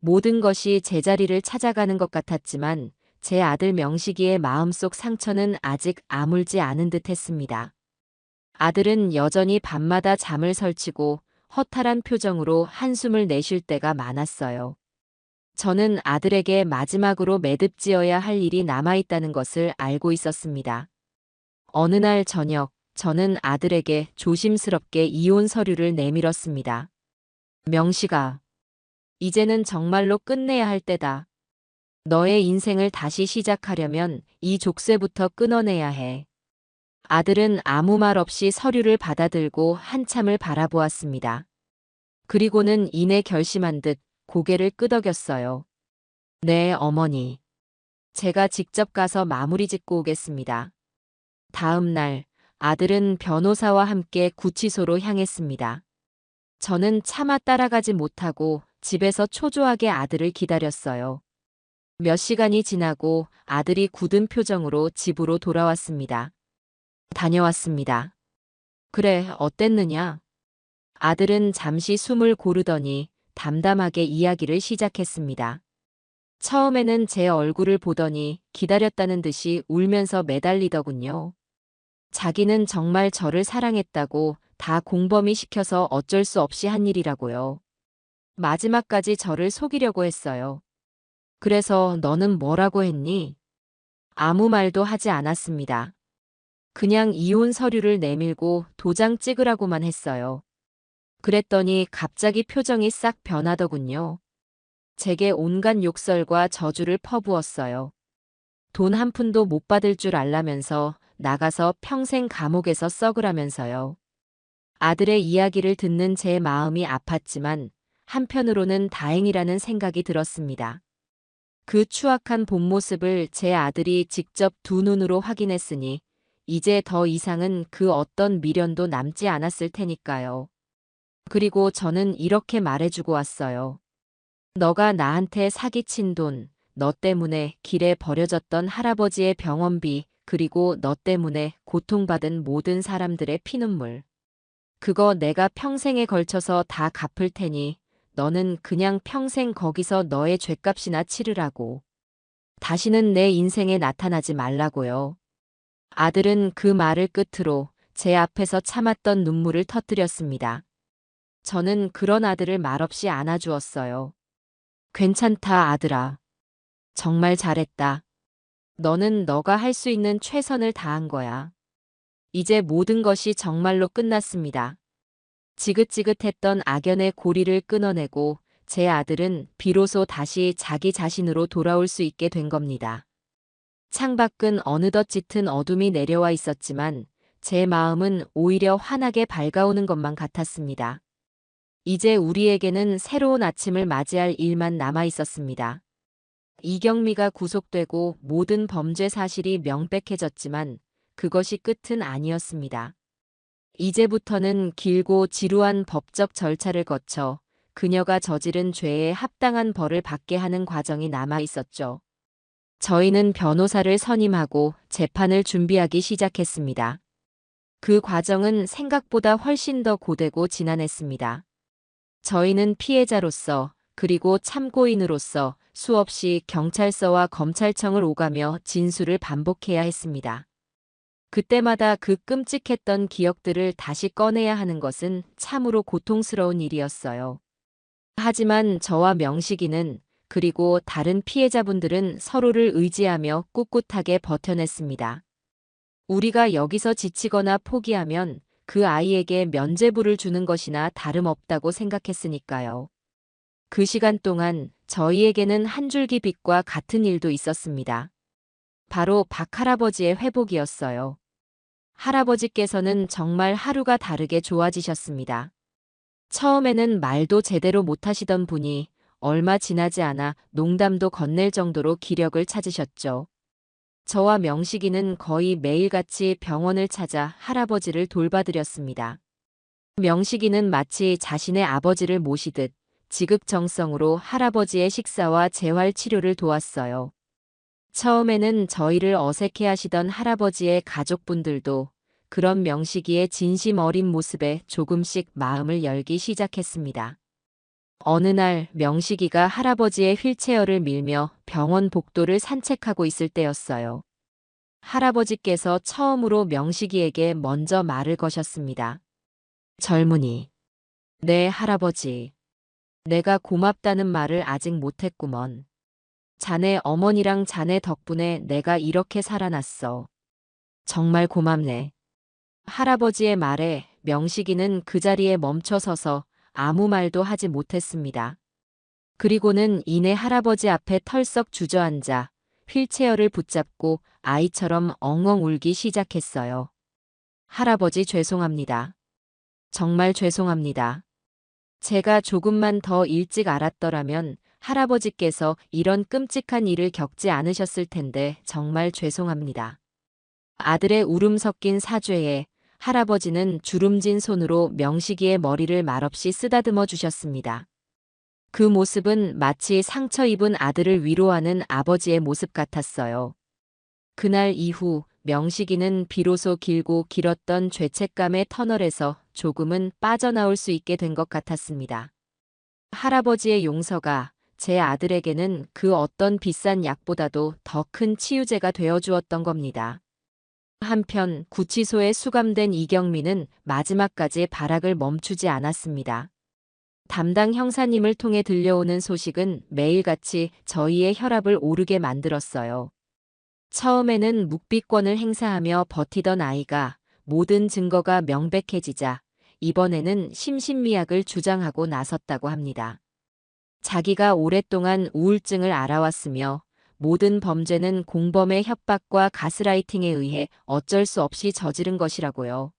모든 것이 제자리를 찾아가는 것 같았지만 제 아들 명식이의 마음속 상처는 아직 아물지 않은 듯 했습니다. 아들은 여전히 밤마다 잠을 설치고 허탈한 표정으로 한숨을 내쉴 때가 많았어요. 저는 아들에게 마지막으로 매듭지어야 할 일이 남아있다는 것을 알고 있었습니다. 어느 날 저녁, 저는 아들에게 조심스럽게 이혼 서류를 내밀었습니다. 명식아, 이제는 정말로 끝내야 할 때다. 너의 인생을 다시 시작하려면 이 족쇄부터 끊어내야 해. 아들은 아무 말 없이 서류를 받아들고 한참을 바라보았습니다. 그리고는 이내 결심한 듯 고개를 끄덕였어요. 네, 어머니. 제가 직접 가서 마무리 짓고 오겠습니다. 다음 날 아들은 변호사와 함께 구치소로 향했습니다. 저는 차마 따라가지 못하고 집에서 초조하게 아들을 기다렸어요. 몇 시간이 지나고 아들이 굳은 표정으로 집으로 돌아왔습니다. 다녀왔습니다. 그래, 어땠느냐? 아들은 잠시 숨을 고르더니 담담하게 이야기를 시작했습니다. 처음에는 제 얼굴을 보더니 기다렸다는 듯이 울면서 매달리더군요. 자기는 정말 저를 사랑했다고 다 공범이 시켜서 어쩔 수 없이 한 일이라고요. 마지막까지 저를 속이려고 했어요. 그래서 너는 뭐라고 했니? 아무 말도 하지 않았습니다. 그냥 이혼 서류를 내밀고 도장 찍으라고만 했어요. 그랬더니 갑자기 표정이 싹 변하더군요. 제게 온갖 욕설과 저주를 퍼부었어요. 돈 한 푼도 못 받을 줄 알라면서 나가서 평생 감옥에서 썩으라면서요. 아들의 이야기를 듣는 제 마음이 아팠지만 한편으로는 다행이라는 생각이 들었습니다. 그 추악한 본 모습을 제 아들이 직접 두 눈으로 확인했으니 이제 더 이상은 그 어떤 미련도 남지 않았을 테니까요. 그리고 저는 이렇게 말해주고 왔어요. 너가 나한테 사기친 돈, 너 때문에 길에 버려졌던 할아버지의 병원비, 그리고 너 때문에 고통받은 모든 사람들의 피눈물. 그거 내가 평생에 걸쳐서 다 갚을 테니 너는 그냥 평생 거기서 너의 죗값이나 치르라고. 다시는 내 인생에 나타나지 말라고요. 아들은 그 말을 끝으로 제 앞에서 참았던 눈물을 터뜨렸습니다. 저는 그런 아들을 말없이 안아주었어요. 괜찮다, 아들아. 정말 잘했다. 너는 너가 할 수 있는 최선을 다한 거야. 이제 모든 것이 정말로 끝났습니다. 지긋지긋했던 악연의 고리를 끊어내고 제 아들은 비로소 다시 자기 자신으로 돌아올 수 있게 된 겁니다. 창밖은 어느덧 짙은 어둠이 내려와 있었지만 제 마음은 오히려 환하게 밝아오는 것만 같았습니다. 이제 우리에게는 새로운 아침을 맞이할 일만 남아 있었습니다. 이경미가 구속되고 모든 범죄 사실이 명백해졌지만 그것이 끝은 아니었습니다. 이제부터는 길고 지루한 법적 절차를 거쳐 그녀가 저지른 죄에 합당한 벌을 받게 하는 과정이 남아 있었죠. 저희는 변호사를 선임하고 재판을 준비하기 시작했습니다. 그 과정은 생각보다 훨씬 더 고되고 지난했습니다. 저희는 피해자로서 그리고 참고인으로서 수없이 경찰서와 검찰청을 오가며 진술을 반복해야 했습니다. 그때마다 그 끔찍했던 기억들을 다시 꺼내야 하는 것은 참으로 고통스러운 일이었어요. 하지만 저와 명식이는 그리고 다른 피해자분들은 서로를 의지하며 꿋꿋하게 버텨냈습니다. 우리가 여기서 지치거나 포기하면 그 아이에게 면죄부를 주는 것이나 다름없다고 생각했으니까요. 그 시간 동안 저희에게는 한 줄기 빛과 같은 일도 있었습니다. 바로 박 할아버지의 회복이었어요. 할아버지께서는 정말 하루가 다르게 좋아지셨습니다. 처음에는 말도 제대로 못하시던 분이 얼마 지나지 않아 농담도 건넬 정도로 기력을 찾으셨죠. 저와 명식이는 거의 매일같이 병원을 찾아 할아버지를 돌봐드렸습니다. 명식이는 마치 자신의 아버지를 모시듯 지극정성으로 할아버지의 식사와 재활 치료를 도왔어요. 처음에는 저희를 어색해하시던 할아버지의 가족분들도 그런 명식이의 진심 어린 모습에 조금씩 마음을 열기 시작했습니다. 어느 날 명식이가 할아버지의 휠체어를 밀며 병원 복도를 산책하고 있을 때였어요. 할아버지께서 처음으로 명식이에게 먼저 말을 거셨습니다. 젊은이. 네, 할아버지. 내가 고맙다는 말을 아직 못했구먼. 자네 어머니랑 자네 덕분에 내가 이렇게 살아났어. 정말 고맙네. 할아버지의 말에 명식이는 그 자리에 멈춰서서 아무 말도 하지 못했습니다. 그리고는 이내 할아버지 앞에 털썩 주저앉아 휠체어를 붙잡고 아이처럼 엉엉 울기 시작했어요. 할아버지 죄송합니다. 정말 죄송합니다. 제가 조금만 더 일찍 알았더라면 할아버지께서 이런 끔찍한 일을 겪지 않으셨을 텐데 정말 죄송합니다. 아들의 울음 섞인 사죄에 할아버지는 주름진 손으로 명식이의 머리를 말없이 쓰다듬어 주셨습니다. 그 모습은 마치 상처 입은 아들을 위로하는 아버지의 모습 같았어요. 그날 이후 명식이는 비로소 길고 길었던 죄책감의 터널에서 조금은 빠져나올 수 있게 된 것 같았습니다. 할아버지의 용서가 제 아들에게는 그 어떤 비싼 약보다도 더 큰 치유제가 되어 주었던 겁니다. 한편 구치소에 수감된 이경미는 마지막까지 발악을 멈추지 않았습니다. 담당 형사님을 통해 들려오는 소식은 매일같이 저희의 혈압을 오르게 만들었어요. 처음에는 묵비권을 행사하며 버티던 아이가 모든 증거가 명백해지자 이번에는 심신미약을 주장하고 나섰다고 합니다. 자기가 오랫동안 우울증을 앓아왔으며 모든 범죄는 공범의 협박과 가스라이팅에 의해 어쩔 수 없이 저지른 것이라고요.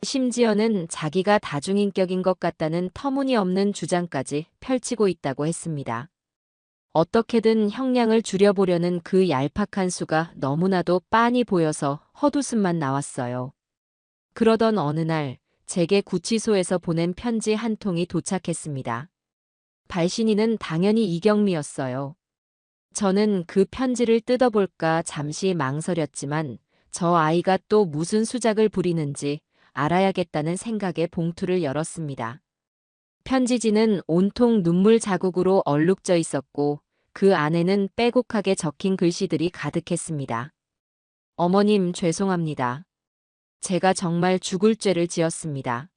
심지어는 자기가 다중인격인 것 같다는 터무니없는 주장까지 펼치고 있다고 했습니다. 어떻게든 형량을 줄여보려는 그 얄팍한 수가 너무나도 빤히 보여서 헛웃음만 나왔어요. 그러던 어느 날 제게 구치소에서 보낸 편지 한 통이 도착했습니다. 발신인은 당연히 이경미였어요. 저는 그 편지를 뜯어볼까 잠시 망설였지만 저 아이가 또 무슨 수작을 부리는지 알아야겠다는 생각에 봉투를 열었습니다. 편지지는 온통 눈물 자국으로 얼룩져 있었고 그 안에는 빼곡하게 적힌 글씨들이 가득했습니다. 어머님, 죄송합니다. 제가 정말 죽을 죄를 지었습니다.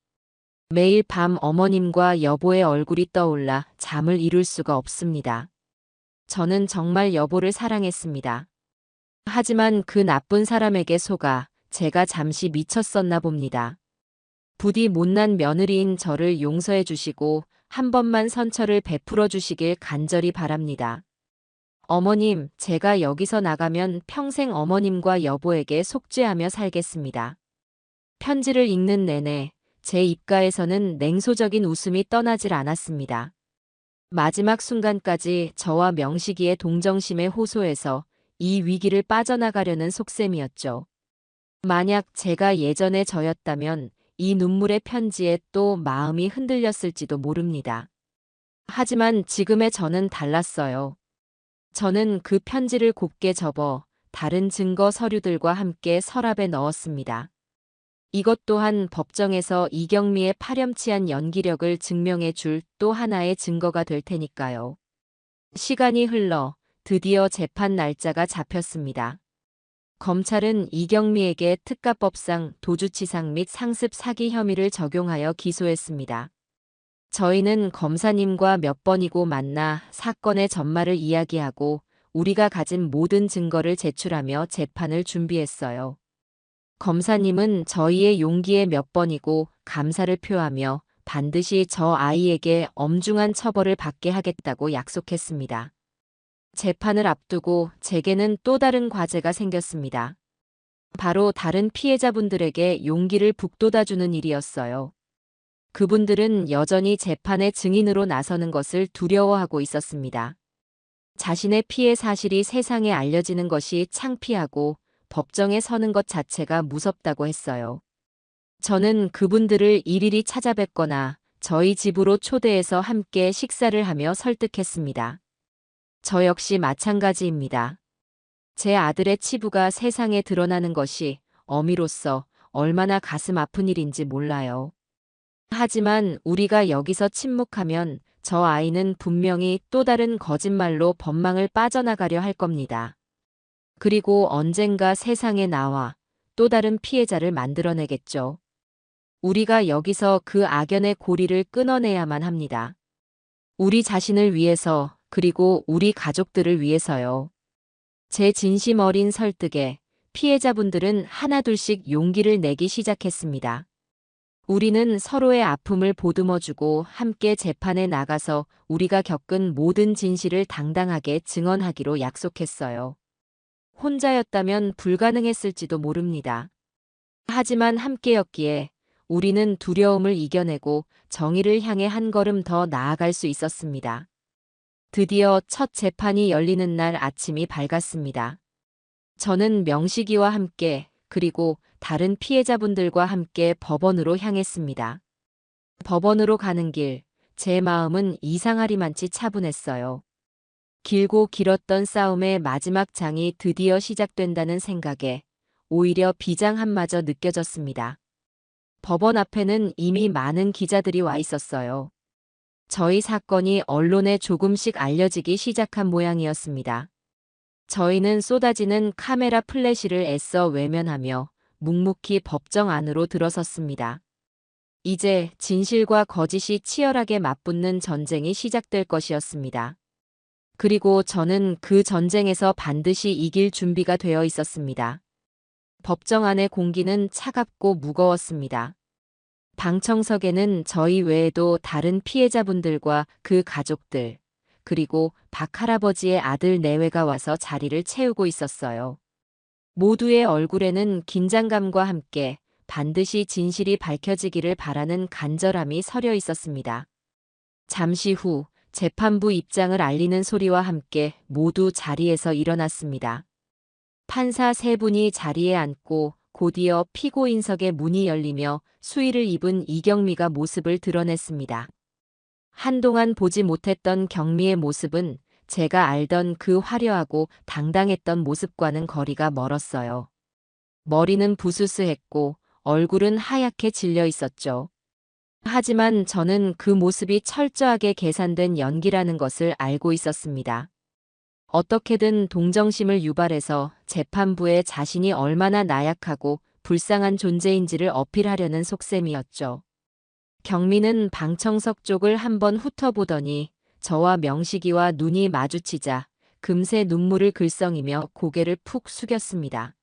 매일 밤 어머님과 여보의 얼굴이 떠올라 잠을 이룰 수가 없습니다. 저는 정말 여보를 사랑했습니다. 하지만 그 나쁜 사람에게 속아 제가 잠시 미쳤었나 봅니다. 부디 못난 며느리인 저를 용서해 주시고 한 번만 선처를 베풀어 주시길 간절히 바랍니다. 어머님, 제가 여기서 나가면 평생 어머님과 여보에게 속죄하며 살겠습니다. 편지를 읽는 내내 제 입가에서는 냉소적인 웃음이 떠나질 않았습니다. 마지막 순간까지 저와 명식이의 동정심에 호소해서 이 위기를 빠져나가려는 속셈이었죠. 만약 제가 예전의 저였다면 이 눈물의 편지에 또 마음이 흔들렸을지도 모릅니다. 하지만 지금의 저는 달랐어요. 저는 그 편지를 곱게 접어 다른 증거 서류들과 함께 서랍에 넣었습니다. 이것 또한 법정에서 이경미의 파렴치한 연기력을 증명해 줄 또 하나의 증거가 될 테니까요. 시간이 흘러 드디어 재판 날짜가 잡혔습니다. 검찰은 이경미에게 특가법상 도주치상 및 상습 사기 혐의를 적용하여 기소했습니다. 저희는 검사님과 몇 번이고 만나 사건의 전말을 이야기하고 우리가 가진 모든 증거를 제출하며 재판을 준비했어요. 검사님은 저희의 용기에 몇 번이고 감사를 표하며 반드시 저 아이에게 엄중한 처벌을 받게 하겠다고 약속했습니다. 재판을 앞두고 제게는 또 다른 과제가 생겼습니다. 바로 다른 피해자분들에게 용기를 북돋아주는 일이었어요. 그분들은 여전히 재판의 증인으로 나서는 것을 두려워하고 있었습니다. 자신의 피해 사실이 세상에 알려지는 것이 창피하고 법정에 서는 것 자체가 무섭다고 했어요. 저는 그분들을 일일이 찾아뵙거나 저희 집으로 초대해서 함께 식사를 하며 설득했습니다. 저 역시 마찬가지입니다. 제 아들의 치부가 세상에 드러나는 것이 어미로서 얼마나 가슴 아픈 일인지 몰라요. 하지만 우리가 여기서 침묵하면 저 아이는 분명히 또 다른 거짓말로 법망을 빠져나가려 할 겁니다. 그리고 언젠가 세상에 나와 또 다른 피해자를 만들어내겠죠. 우리가 여기서 그 악연의 고리를 끊어내야만 합니다. 우리 자신을 위해서, 그리고 우리 가족들을 위해서요. 제 진심 어린 설득에 피해자분들은 하나둘씩 용기를 내기 시작했습니다. 우리는 서로의 아픔을 보듬어주고 함께 재판에 나가서 우리가 겪은 모든 진실을 당당하게 증언하기로 약속했어요. 혼자였다면 불가능했을지도 모릅니다. 하지만 함께였기에 우리는 두려움을 이겨내고 정의를 향해 한 걸음 더 나아갈 수 있었습니다. 드디어 첫 재판이 열리는 날 아침이 밝았습니다. 저는 명식이와 함께 그리고 다른 피해자분들과 함께 법원으로 향했습니다. 법원으로 가는 길, 제 마음은 이상하리만치 차분했어요. 길고 길었던 싸움의 마지막 장이 드디어 시작된다는 생각에 오히려 비장함마저 느껴졌습니다. 법원 앞에는 이미 많은 기자들이 와 있었어요. 저희 사건이 언론에 조금씩 알려지기 시작한 모양이었습니다. 저희는 쏟아지는 카메라 플래시를 애써 외면하며 묵묵히 법정 안으로 들어섰습니다. 이제 진실과 거짓이 치열하게 맞붙는 전쟁이 시작될 것이었습니다. 그리고 저는 그 전쟁에서 반드시 이길 준비가 되어 있었습니다. 법정 안의 공기는 차갑고 무거웠습니다. 방청석에는 저희 외에도 다른 피해자분들과 그 가족들, 그리고 박 할아버지의 아들 내외가 와서 자리를 채우고 있었어요. 모두의 얼굴에는 긴장감과 함께 반드시 진실이 밝혀지기를 바라는 간절함이 서려 있었습니다. 잠시 후 재판부 입장을 알리는 소리와 함께 모두 자리에서 일어났습니다. 판사 세 분이 자리에 앉고 곧이어 피고인석의 문이 열리며 수의를 입은 이경미가 모습을 드러냈습니다. 한동안 보지 못했던 경미의 모습은 제가 알던 그 화려하고 당당했던 모습과는 거리가 멀었어요. 머리는 부스스했고 얼굴은 하얗게 질려 있었죠. 하지만 저는 그 모습이 철저하게 계산된 연기라는 것을 알고 있었습니다. 어떻게든 동정심을 유발해서 재판부에 자신이 얼마나 나약하고 불쌍한 존재인지를 어필하려는 속셈이었죠. 경미는 방청석 쪽을 한번 훑어보더니 저와 명식이와 눈이 마주치자 금세 눈물을 글썽이며 고개를 푹 숙였습니다.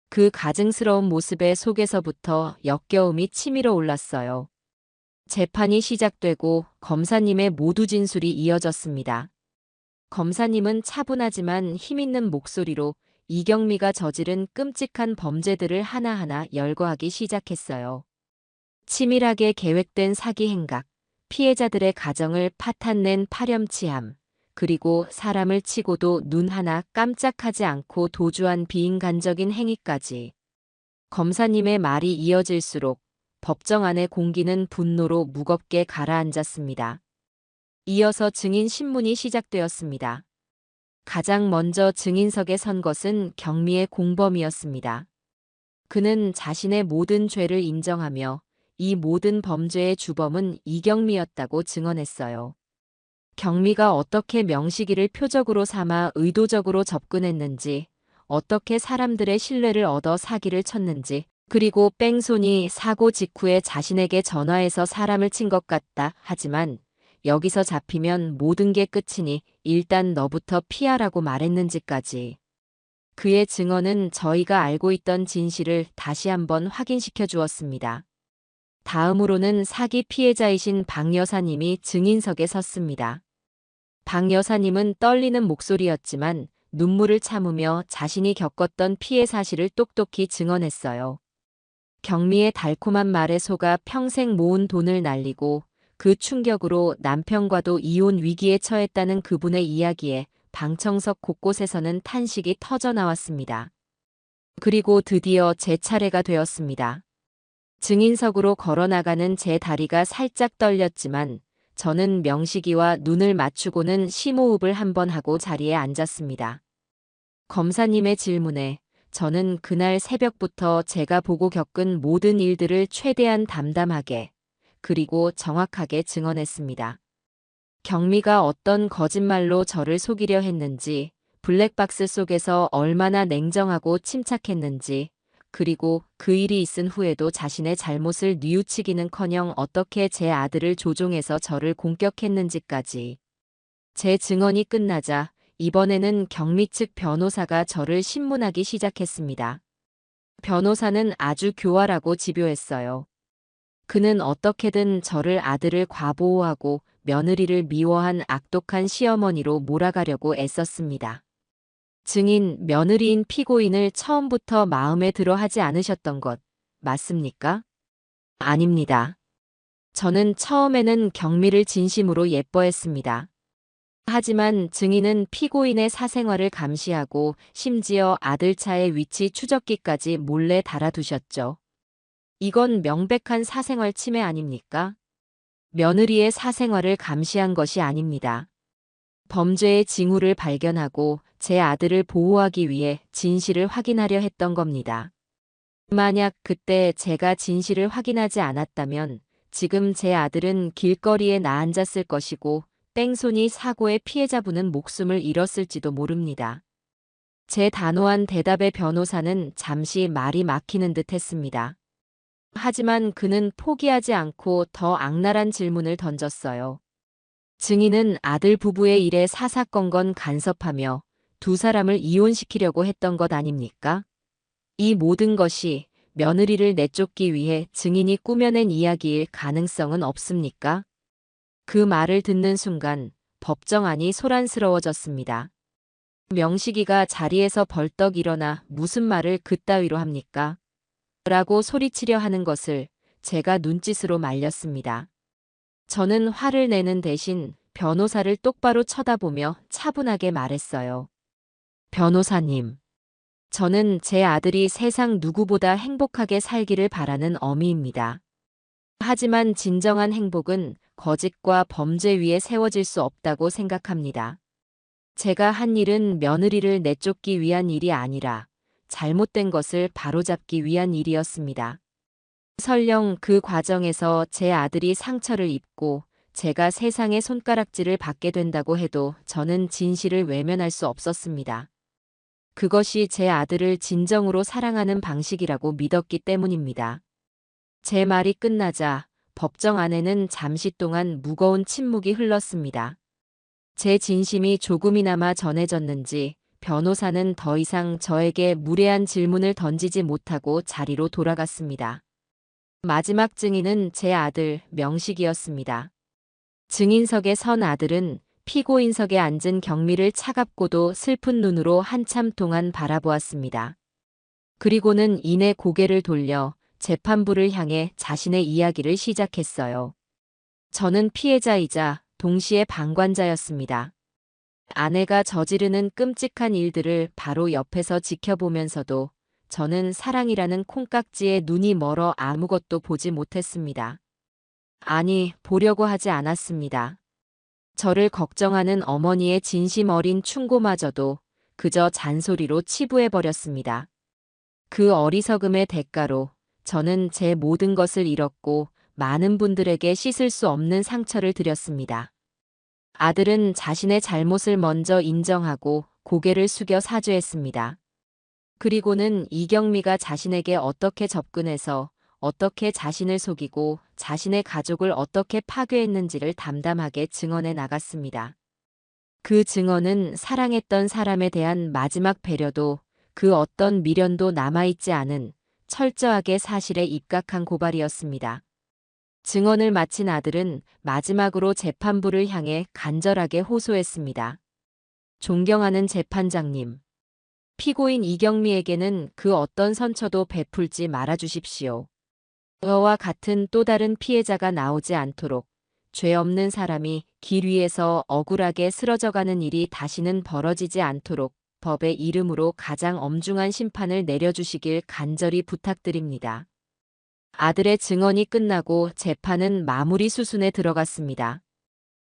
그 가증스러운 모습의 속에서부터 역겨움이 치밀어 올랐어요. 재판이 시작되고 검사님의 모두 진술이 이어졌습니다. 검사님은 차분하지만 힘있는 목소리로 이경미가 저지른 끔찍한 범죄들을 하나하나 열거하기 시작했어요. 치밀하게 계획된 사기 행각, 피해자들의 가정을 파탄낸 파렴치함, 그리고 사람을 치고도 눈 하나 깜짝하지 않고 도주한 비인간적인 행위까지. 검사님의 말이 이어질수록 법정 안의 공기는 분노로 무겁게 가라앉았습니다. 이어서 증인 신문이 시작되었습니다. 가장 먼저 증인석에 선 것은 경미의 공범이었습니다. 그는 자신의 모든 죄를 인정하며 이 모든 범죄의 주범은 이경미였다고 증언했어요. 경미가 어떻게 명식이를 표적으로 삼아 의도적으로 접근했는지, 어떻게 사람들의 신뢰를 얻어 사기를 쳤는지, 그리고 뺑소니 사고 직후에 자신에게 전화해서 사람을 친 것 같다. 하지만 여기서 잡히면 모든 게 끝이니 일단 너부터 피하라고 말했는지까지. 그의 증언은 저희가 알고 있던 진실을 다시 한번 확인시켜 주었습니다. 다음으로는 사기 피해자이신 박 여사님이 증인석에 섰습니다. 박 여사님은 떨리는 목소리였지만 눈물을 참으며 자신이 겪었던 피해 사실을 똑똑히 증언했어요. 경미의 달콤한 말에 속아 평생 모은 돈을 날리고 그 충격으로 남편과도 이혼 위기에 처했다는 그분의 이야기에 방청석 곳곳에서는 탄식이 터져 나왔습니다. 그리고 드디어 제 차례가 되었습니다. 증인석으로 걸어나가는 제 다리가 살짝 떨렸지만 저는 명식이와 눈을 맞추고는 심호흡을 한번 하고 자리에 앉았습니다. 검사님의 질문에 저는 그날 새벽부터 제가 보고 겪은 모든 일들을 최대한 담담하게 그리고 정확하게 증언했습니다. 경미가 어떤 거짓말로 저를 속이려 했는지, 블랙박스 속에서 얼마나 냉정하고 침착했는지, 그리고 그 일이 있은 후에도 자신의 잘못을 뉘우치기는커녕 어떻게 제 아들을 조종해서 저를 공격했는지까지. 제 증언이 끝나자 이번에는 경미 측 변호사가 저를 신문하기 시작했습니다. 변호사는 아주 교활하고 집요했어요. 그는 어떻게든 저를 아들을 과보호하고 며느리를 미워한 악독한 시어머니로 몰아가려고 애썼습니다. 증인, 며느리인 피고인을 처음부터 마음에 들어 하지 않으셨던 것 맞습니까? 아닙니다. 저는 처음에는 경미를 진심으로 예뻐했습니다. 하지만 증인은 피고인의 사생활을 감시하고 심지어 아들 차의 위치 추적기까지 몰래 달아두셨죠. 이건 명백한 사생활 침해 아닙니까? 며느리의 사생활을 감시한 것이 아닙니다. 범죄의 징후를 발견하고 제 아들을 보호하기 위해 진실을 확인하려 했던 겁니다. 만약 그때 제가 진실을 확인하지 않았다면 지금 제 아들은 길거리에 나앉았을 것이고 뺑소니 사고의 피해자분은 목숨을 잃었을지도 모릅니다. 제 단호한 대답에 변호사는 잠시 말이 막히는 듯 했습니다. 하지만 그는 포기하지 않고 더 악랄한 질문을 던졌어요. 증인은 아들 부부의 일에 사사건건 간섭하며 두 사람을 이혼시키려고 했던 것 아닙니까? 이 모든 것이 며느리를 내쫓기 위해 증인이 꾸며낸 이야기일 가능성은 없습니까? 그 말을 듣는 순간 법정 안이 소란스러워졌습니다. 명식이가 자리에서 벌떡 일어나 무슨 말을 그따위로 합니까? 라고 소리치려 하는 것을 제가 눈짓으로 말렸습니다. 저는 화를 내는 대신 변호사를 똑바로 쳐다보며 차분하게 말했어요. 변호사님, 저는 제 아들이 세상 누구보다 행복하게 살기를 바라는 어미입니다. 하지만 진정한 행복은 거짓과 범죄 위에 세워질 수 없다고 생각합니다. 제가 한 일은 며느리를 내쫓기 위한 일이 아니라 잘못된 것을 바로잡기 위한 일이었습니다. 설령 그 과정에서 제 아들이 상처를 입고 제가 세상의 손가락질을 받게 된다고 해도 저는 진실을 외면할 수 없었습니다. 그것이 제 아들을 진정으로 사랑하는 방식이라고 믿었기 때문입니다. 제 말이 끝나자 법정 안에는 잠시 동안 무거운 침묵이 흘렀습니다. 제 진심이 조금이나마 전해졌는지 변호사는 더 이상 저에게 무례한 질문을 던지지 못하고 자리로 돌아갔습니다. 마지막 증인은 제 아들 명식이었습니다. 증인석에 선 아들은 피고인석에 앉은 경미를 차갑고도 슬픈 눈으로 한참 동안 바라보았습니다. 그리고는 이내 고개를 돌려 재판부를 향해 자신의 이야기를 시작했어요. 저는 피해자이자 동시에 방관자였습니다. 아내가 저지르는 끔찍한 일들을 바로 옆에서 지켜보면서도 저는 사랑이라는 콩깍지에 눈이 멀어 아무것도 보지 못했습니다. 아니, 보려고 하지 않았습니다. 저를 걱정하는 어머니의 진심 어린 충고마저도 그저 잔소리로 치부해버렸습니다. 그 어리석음의 대가로 저는 제 모든 것을 잃었고 많은 분들에게 씻을 수 없는 상처를 드렸습니다. 아들은 자신의 잘못을 먼저 인정하고 고개를 숙여 사죄했습니다. 그리고는 이경미가 자신에게 어떻게 접근해서 어떻게 자신을 속이고 자신의 가족을 어떻게 파괴했는지를 담담하게 증언해 나갔습니다. 그 증언은 사랑했던 사람에 대한 마지막 배려도 그 어떤 미련도 남아있지 않은 철저하게 사실에 입각한 고발이었습니다. 증언을 마친 아들은 마지막으로 재판부를 향해 간절하게 호소했습니다. 존경하는 재판장님. 피고인 이경미에게는 그 어떤 선처도 베풀지 말아주십시오. 저와 같은 또 다른 피해자가 나오지 않도록 죄 없는 사람이 길 위에서 억울하게 쓰러져가는 일이 다시는 벌어지지 않도록 법의 이름으로 가장 엄중한 심판을 내려주시길 간절히 부탁드립니다. 아들의 증언이 끝나고 재판은 마무리 수순에 들어갔습니다.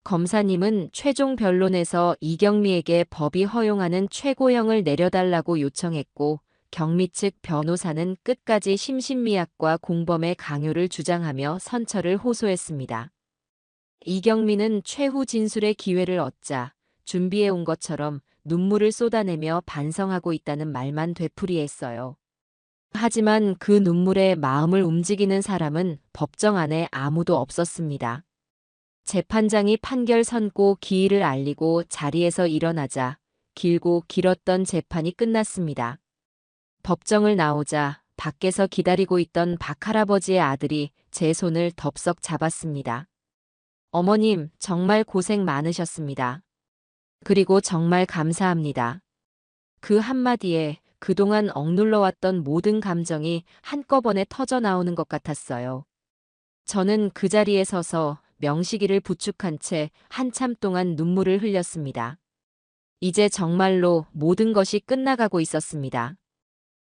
검사님은 최종 변론에서 이경미에게 법이 허용하는 최고형을 내려달라고 요청했고 경미 측 변호사는 끝까지 심신미약과 공범의 강요를 주장하며 선처를 호소했습니다. 이경미는 최후 진술의 기회를 얻자 준비해온 것처럼 눈물을 쏟아내며 반성하고 있다는 말만 되풀이했어요. 하지만 그 눈물에 마음을 움직이는 사람은 법정 안에 아무도 없었습니다. 재판장이 판결 선고 기일을 알리고 자리에서 일어나자 길고 길었던 재판이 끝났습니다. 법정을 나오자 밖에서 기다리고 있던 박할아버지의 아들이 제 손을 덥석 잡았습니다. 어머님, 정말 고생 많으셨습니다. 그리고 정말 감사합니다. 그 한마디에 그동안 억눌러왔던 모든 감정이 한꺼번에 터져 나오는 것 같았어요. 저는 그 자리에 서서 명식이를 부축한 채 한참 동안 눈물을 흘렸습니다. 이제 정말로 모든 것이 끝나가고 있었습니다.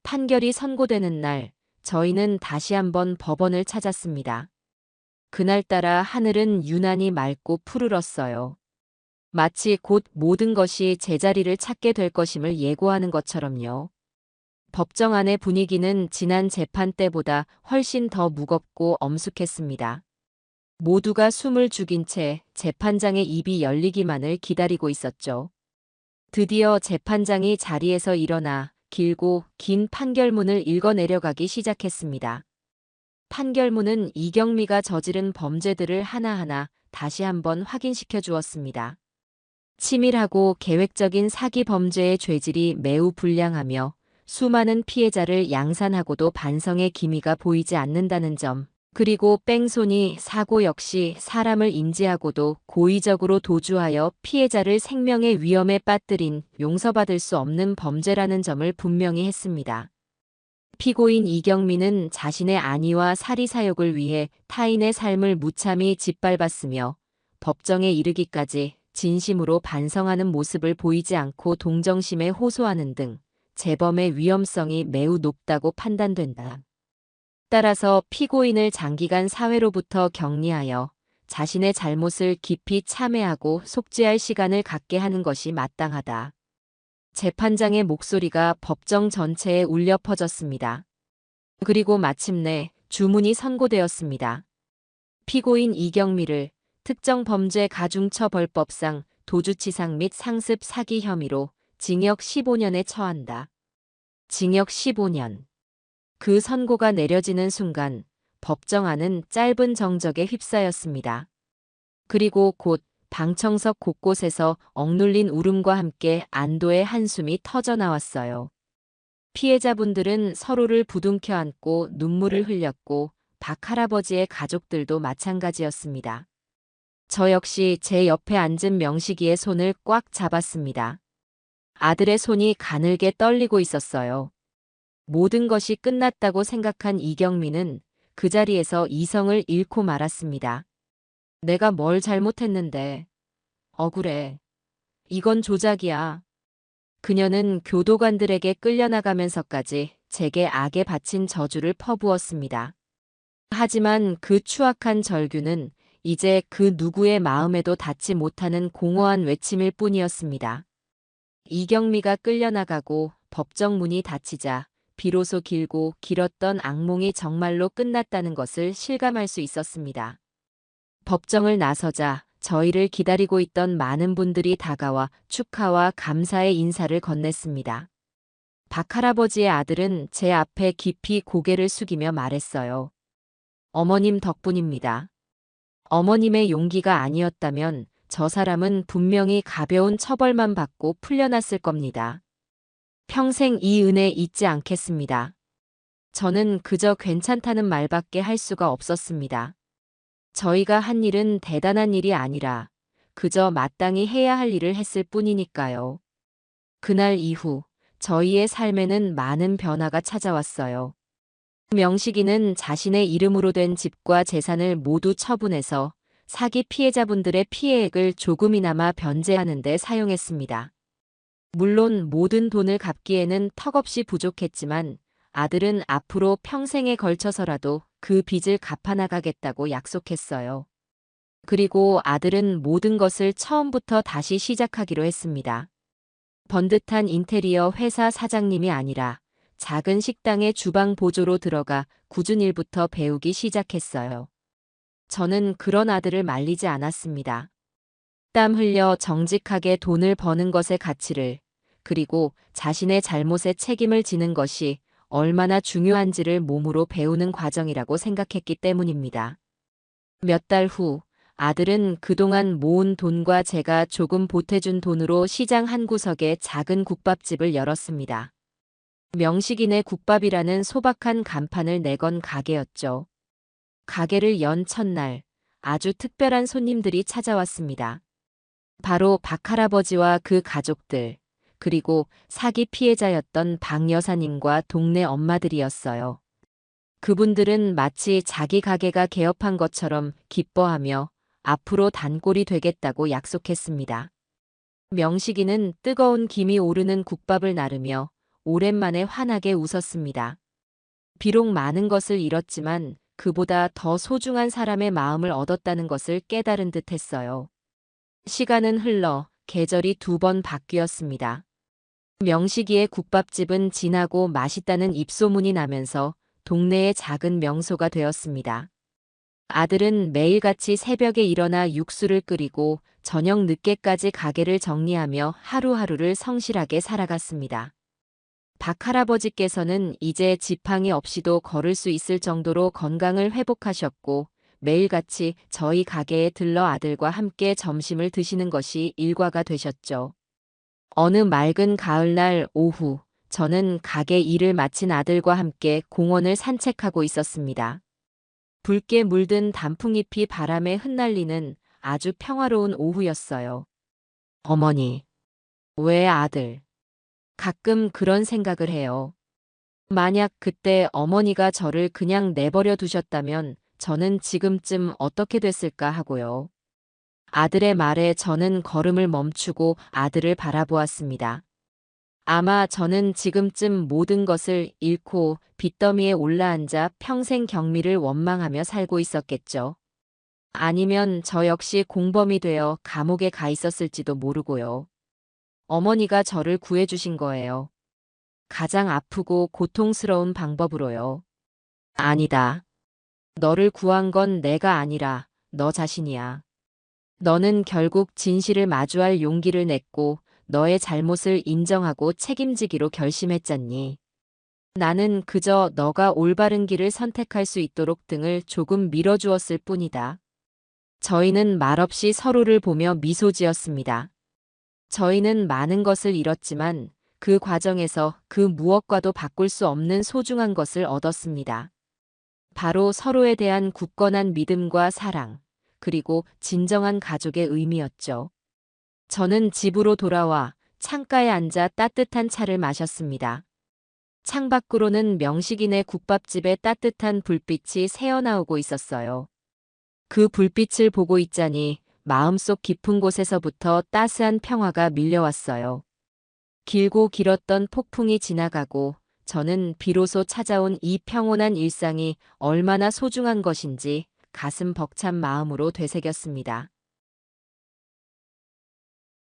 판결이 선고되는 날, 저희는 다시 한번 법원을 찾았습니다. 그날따라 하늘은 유난히 맑고 푸르렀어요. 마치 곧 모든 것이 제자리를 찾게 될 것임을 예고하는 것처럼요. 법정 안의 분위기는 지난 재판 때보다 훨씬 더 무겁고 엄숙했습니다. 모두가 숨을 죽인 채 재판장의 입이 열리기만을 기다리고 있었죠. 드디어 재판장이 자리에서 일어나 길고 긴 판결문을 읽어내려가기 시작했습니다. 판결문은 이경미가 저지른 범죄들을 하나하나 다시 한번 확인시켜 주었습니다. 치밀하고 계획적인 사기 범죄의 죄질이 매우 불량하며 수많은 피해자를 양산하고도 반성의 기미가 보이지 않는다는 점, 그리고 뺑소니 사고 역시 사람을 인지하고도 고의적으로 도주하여 피해자를 생명의 위험에 빠뜨린 용서받을 수 없는 범죄라는 점을 분명히 했습니다. 피고인 이경미는 자신의 안위와 사리사욕을 위해 타인의 삶을 무참히 짓밟았으며 법정에 이르기까지 진심으로 반성하는 모습을 보이지 않고 동정심에 호소하는 등 재범의 위험성이 매우 높다고 판단된다. 따라서 피고인을 장기간 사회로부터 격리하여 자신의 잘못을 깊이 참회하고 속죄할 시간을 갖게 하는 것이 마땅하다. 재판장의 목소리가 법정 전체에 울려 퍼졌습니다. 그리고 마침내 주문이 선고되었습니다. 피고인 이경미를 특정 범죄 가중처벌법상 도주치상 및 상습 사기 혐의로 징역 15년에 처한다. 징역 15년. 그 선고가 내려지는 순간 법정안은 짧은 정적에 휩싸였습니다. 그리고 곧 방청석 곳곳에서 억눌린 울음과 함께 안도의 한숨이 터져나왔어요. 피해자분들은 서로를 부둥켜 안고 눈물을 흘렸고 박 할아버지의 가족들도 마찬가지였습니다. 저 역시 제 옆에 앉은 명식이의 손을 꽉 잡았습니다. 아들의 손이 가늘게 떨리고 있었어요. 모든 것이 끝났다고 생각한 이경민은 그 자리에서 이성을 잃고 말았습니다. 내가 뭘 잘못했는데. 억울해. 이건 조작이야. 그녀는 교도관들에게 끌려나가면서까지 제게 악에 바친 저주를 퍼부었습니다. 하지만 그 추악한 절규는 이제 그 누구의 마음에도 닿지 못하는 공허한 외침일 뿐이었습니다. 이경미가 끌려나가고 법정 문이 닫히자 비로소 길고 길었던 악몽이 정말로 끝났다는 것을 실감할 수 있었습니다. 법정을 나서자 저희를 기다리고 있던 많은 분들이 다가와 축하와 감사의 인사를 건넸습니다. 박 할아버지의 아들은 제 앞에 깊이 고개를 숙이며 말했어요. 어머님 덕분입니다. 어머님의 용기가 아니었다면 저 사람은 분명히 가벼운 처벌만 받고 풀려났을 겁니다. 평생 이 은혜 잊지 않겠습니다. 저는 그저 괜찮다는 말밖에 할 수가 없었습니다. 저희가 한 일은 대단한 일이 아니라 그저 마땅히 해야 할 일을 했을 뿐이니까요. 그날 이후 저희의 삶에는 많은 변화가 찾아왔어요. 명식이는 자신의 이름으로 된 집과 재산을 모두 처분해서 사기 피해자분들의 피해액을 조금이나마 변제하는 데 사용했습니다. 물론 모든 돈을 갚기에는 턱없이 부족했지만 아들은 앞으로 평생에 걸쳐서라도 그 빚을 갚아나가겠다고 약속했어요. 그리고 아들은 모든 것을 처음부터 다시 시작하기로 했습니다. 번듯한 인테리어 회사 사장님이 아니라 작은 식당의 주방 보조로 들어가 굳은 일부터 배우기 시작했어요. 저는 그런 아들을 말리지 않았습니다. 땀 흘려 정직하게 돈을 버는 것의 가치를, 그리고 자신의 잘못에 책임을 지는 것이 얼마나 중요한지를 몸으로 배우는 과정이라고 생각했기 때문입니다. 몇 달 후 아들은 그동안 모은 돈과 제가 조금 보태준 돈으로 시장 한 구석에 작은 국밥집을 열었습니다. 명식인의 국밥이라는 소박한 간판을 내건 가게였죠. 가게를 연 첫날 아주 특별한 손님들이 찾아왔습니다. 바로 박 할아버지와 그 가족들, 그리고 사기 피해자였던 박 여사님과 동네 엄마들이었어요. 그분들은 마치 자기 가게가 개업한 것처럼 기뻐하며 앞으로 단골이 되겠다고 약속했습니다. 명식이는 뜨거운 김이 오르는 국밥을 나르며 오랜만에 환하게 웃었습니다. 비록 많은 것을 잃었지만 그보다 더 소중한 사람의 마음을 얻었다는 것을 깨달은 듯 했어요. 시간은 흘러 계절이 2번 바뀌었습니다. 명식이의 국밥집은 진하고 맛있다는 입소문이 나면서 동네의 작은 명소가 되었습니다. 아들은 매일같이 새벽에 일어나 육수를 끓이고 저녁 늦게까지 가게를 정리하며 하루하루를 성실하게 살아갔습니다. 박 할아버지께서는 이제 지팡이 없이도 걸을 수 있을 정도로 건강을 회복하셨고 매일같이 저희 가게에 들러 아들과 함께 점심을 드시는 것이 일과가 되셨죠. 어느 맑은 가을날 오후, 저는 가게 일을 마친 아들과 함께 공원을 산책하고 있었습니다. 붉게 물든 단풍잎이 바람에 흩날리는 아주 평화로운 오후였어요. 어머니, 왜 아들? 가끔 그런 생각을 해요. 만약 그때 어머니가 저를 그냥 내버려 두셨다면 저는 지금쯤 어떻게 됐을까 하고요. 아들의 말에 저는 걸음을 멈추고 아들을 바라보았습니다. 아마 저는 지금쯤 모든 것을 잃고 빚더미에 올라앉아 평생 경미를 원망하며 살고 있었겠죠. 아니면 저 역시 공범이 되어 감옥에 가 있었을지도 모르고요. 어머니가 저를 구해주신 거예요. 가장 아프고 고통스러운 방법으로요. 아니다. 너를 구한 건 내가 아니라 너 자신이야. 너는 결국 진실을 마주할 용기를 냈고 너의 잘못을 인정하고 책임지기로 결심했잖니. 나는 그저 너가 올바른 길을 선택할 수 있도록 등을 조금 밀어주었을 뿐이다. 저희는 말없이 서로를 보며 미소 지었습니다. 저희는 많은 것을 잃었지만 그 과정에서 그 무엇과도 바꿀 수 없는 소중한 것을 얻었습니다. 바로 서로에 대한 굳건한 믿음과 사랑, 그리고 진정한 가족의 의미였죠. 저는 집으로 돌아와 창가에 앉아 따뜻한 차를 마셨습니다. 창밖으로는 명식인의 국밥집의 따뜻한 불빛이 새어나오고 있었어요. 그 불빛을 보고 있자니 마음속 깊은 곳에서부터 따스한 평화가 밀려왔어요. 길고 길었던 폭풍이 지나가고 저는 비로소 찾아온 이 평온한 일상이 얼마나 소중한 것인지 가슴 벅찬 마음으로 되새겼습니다.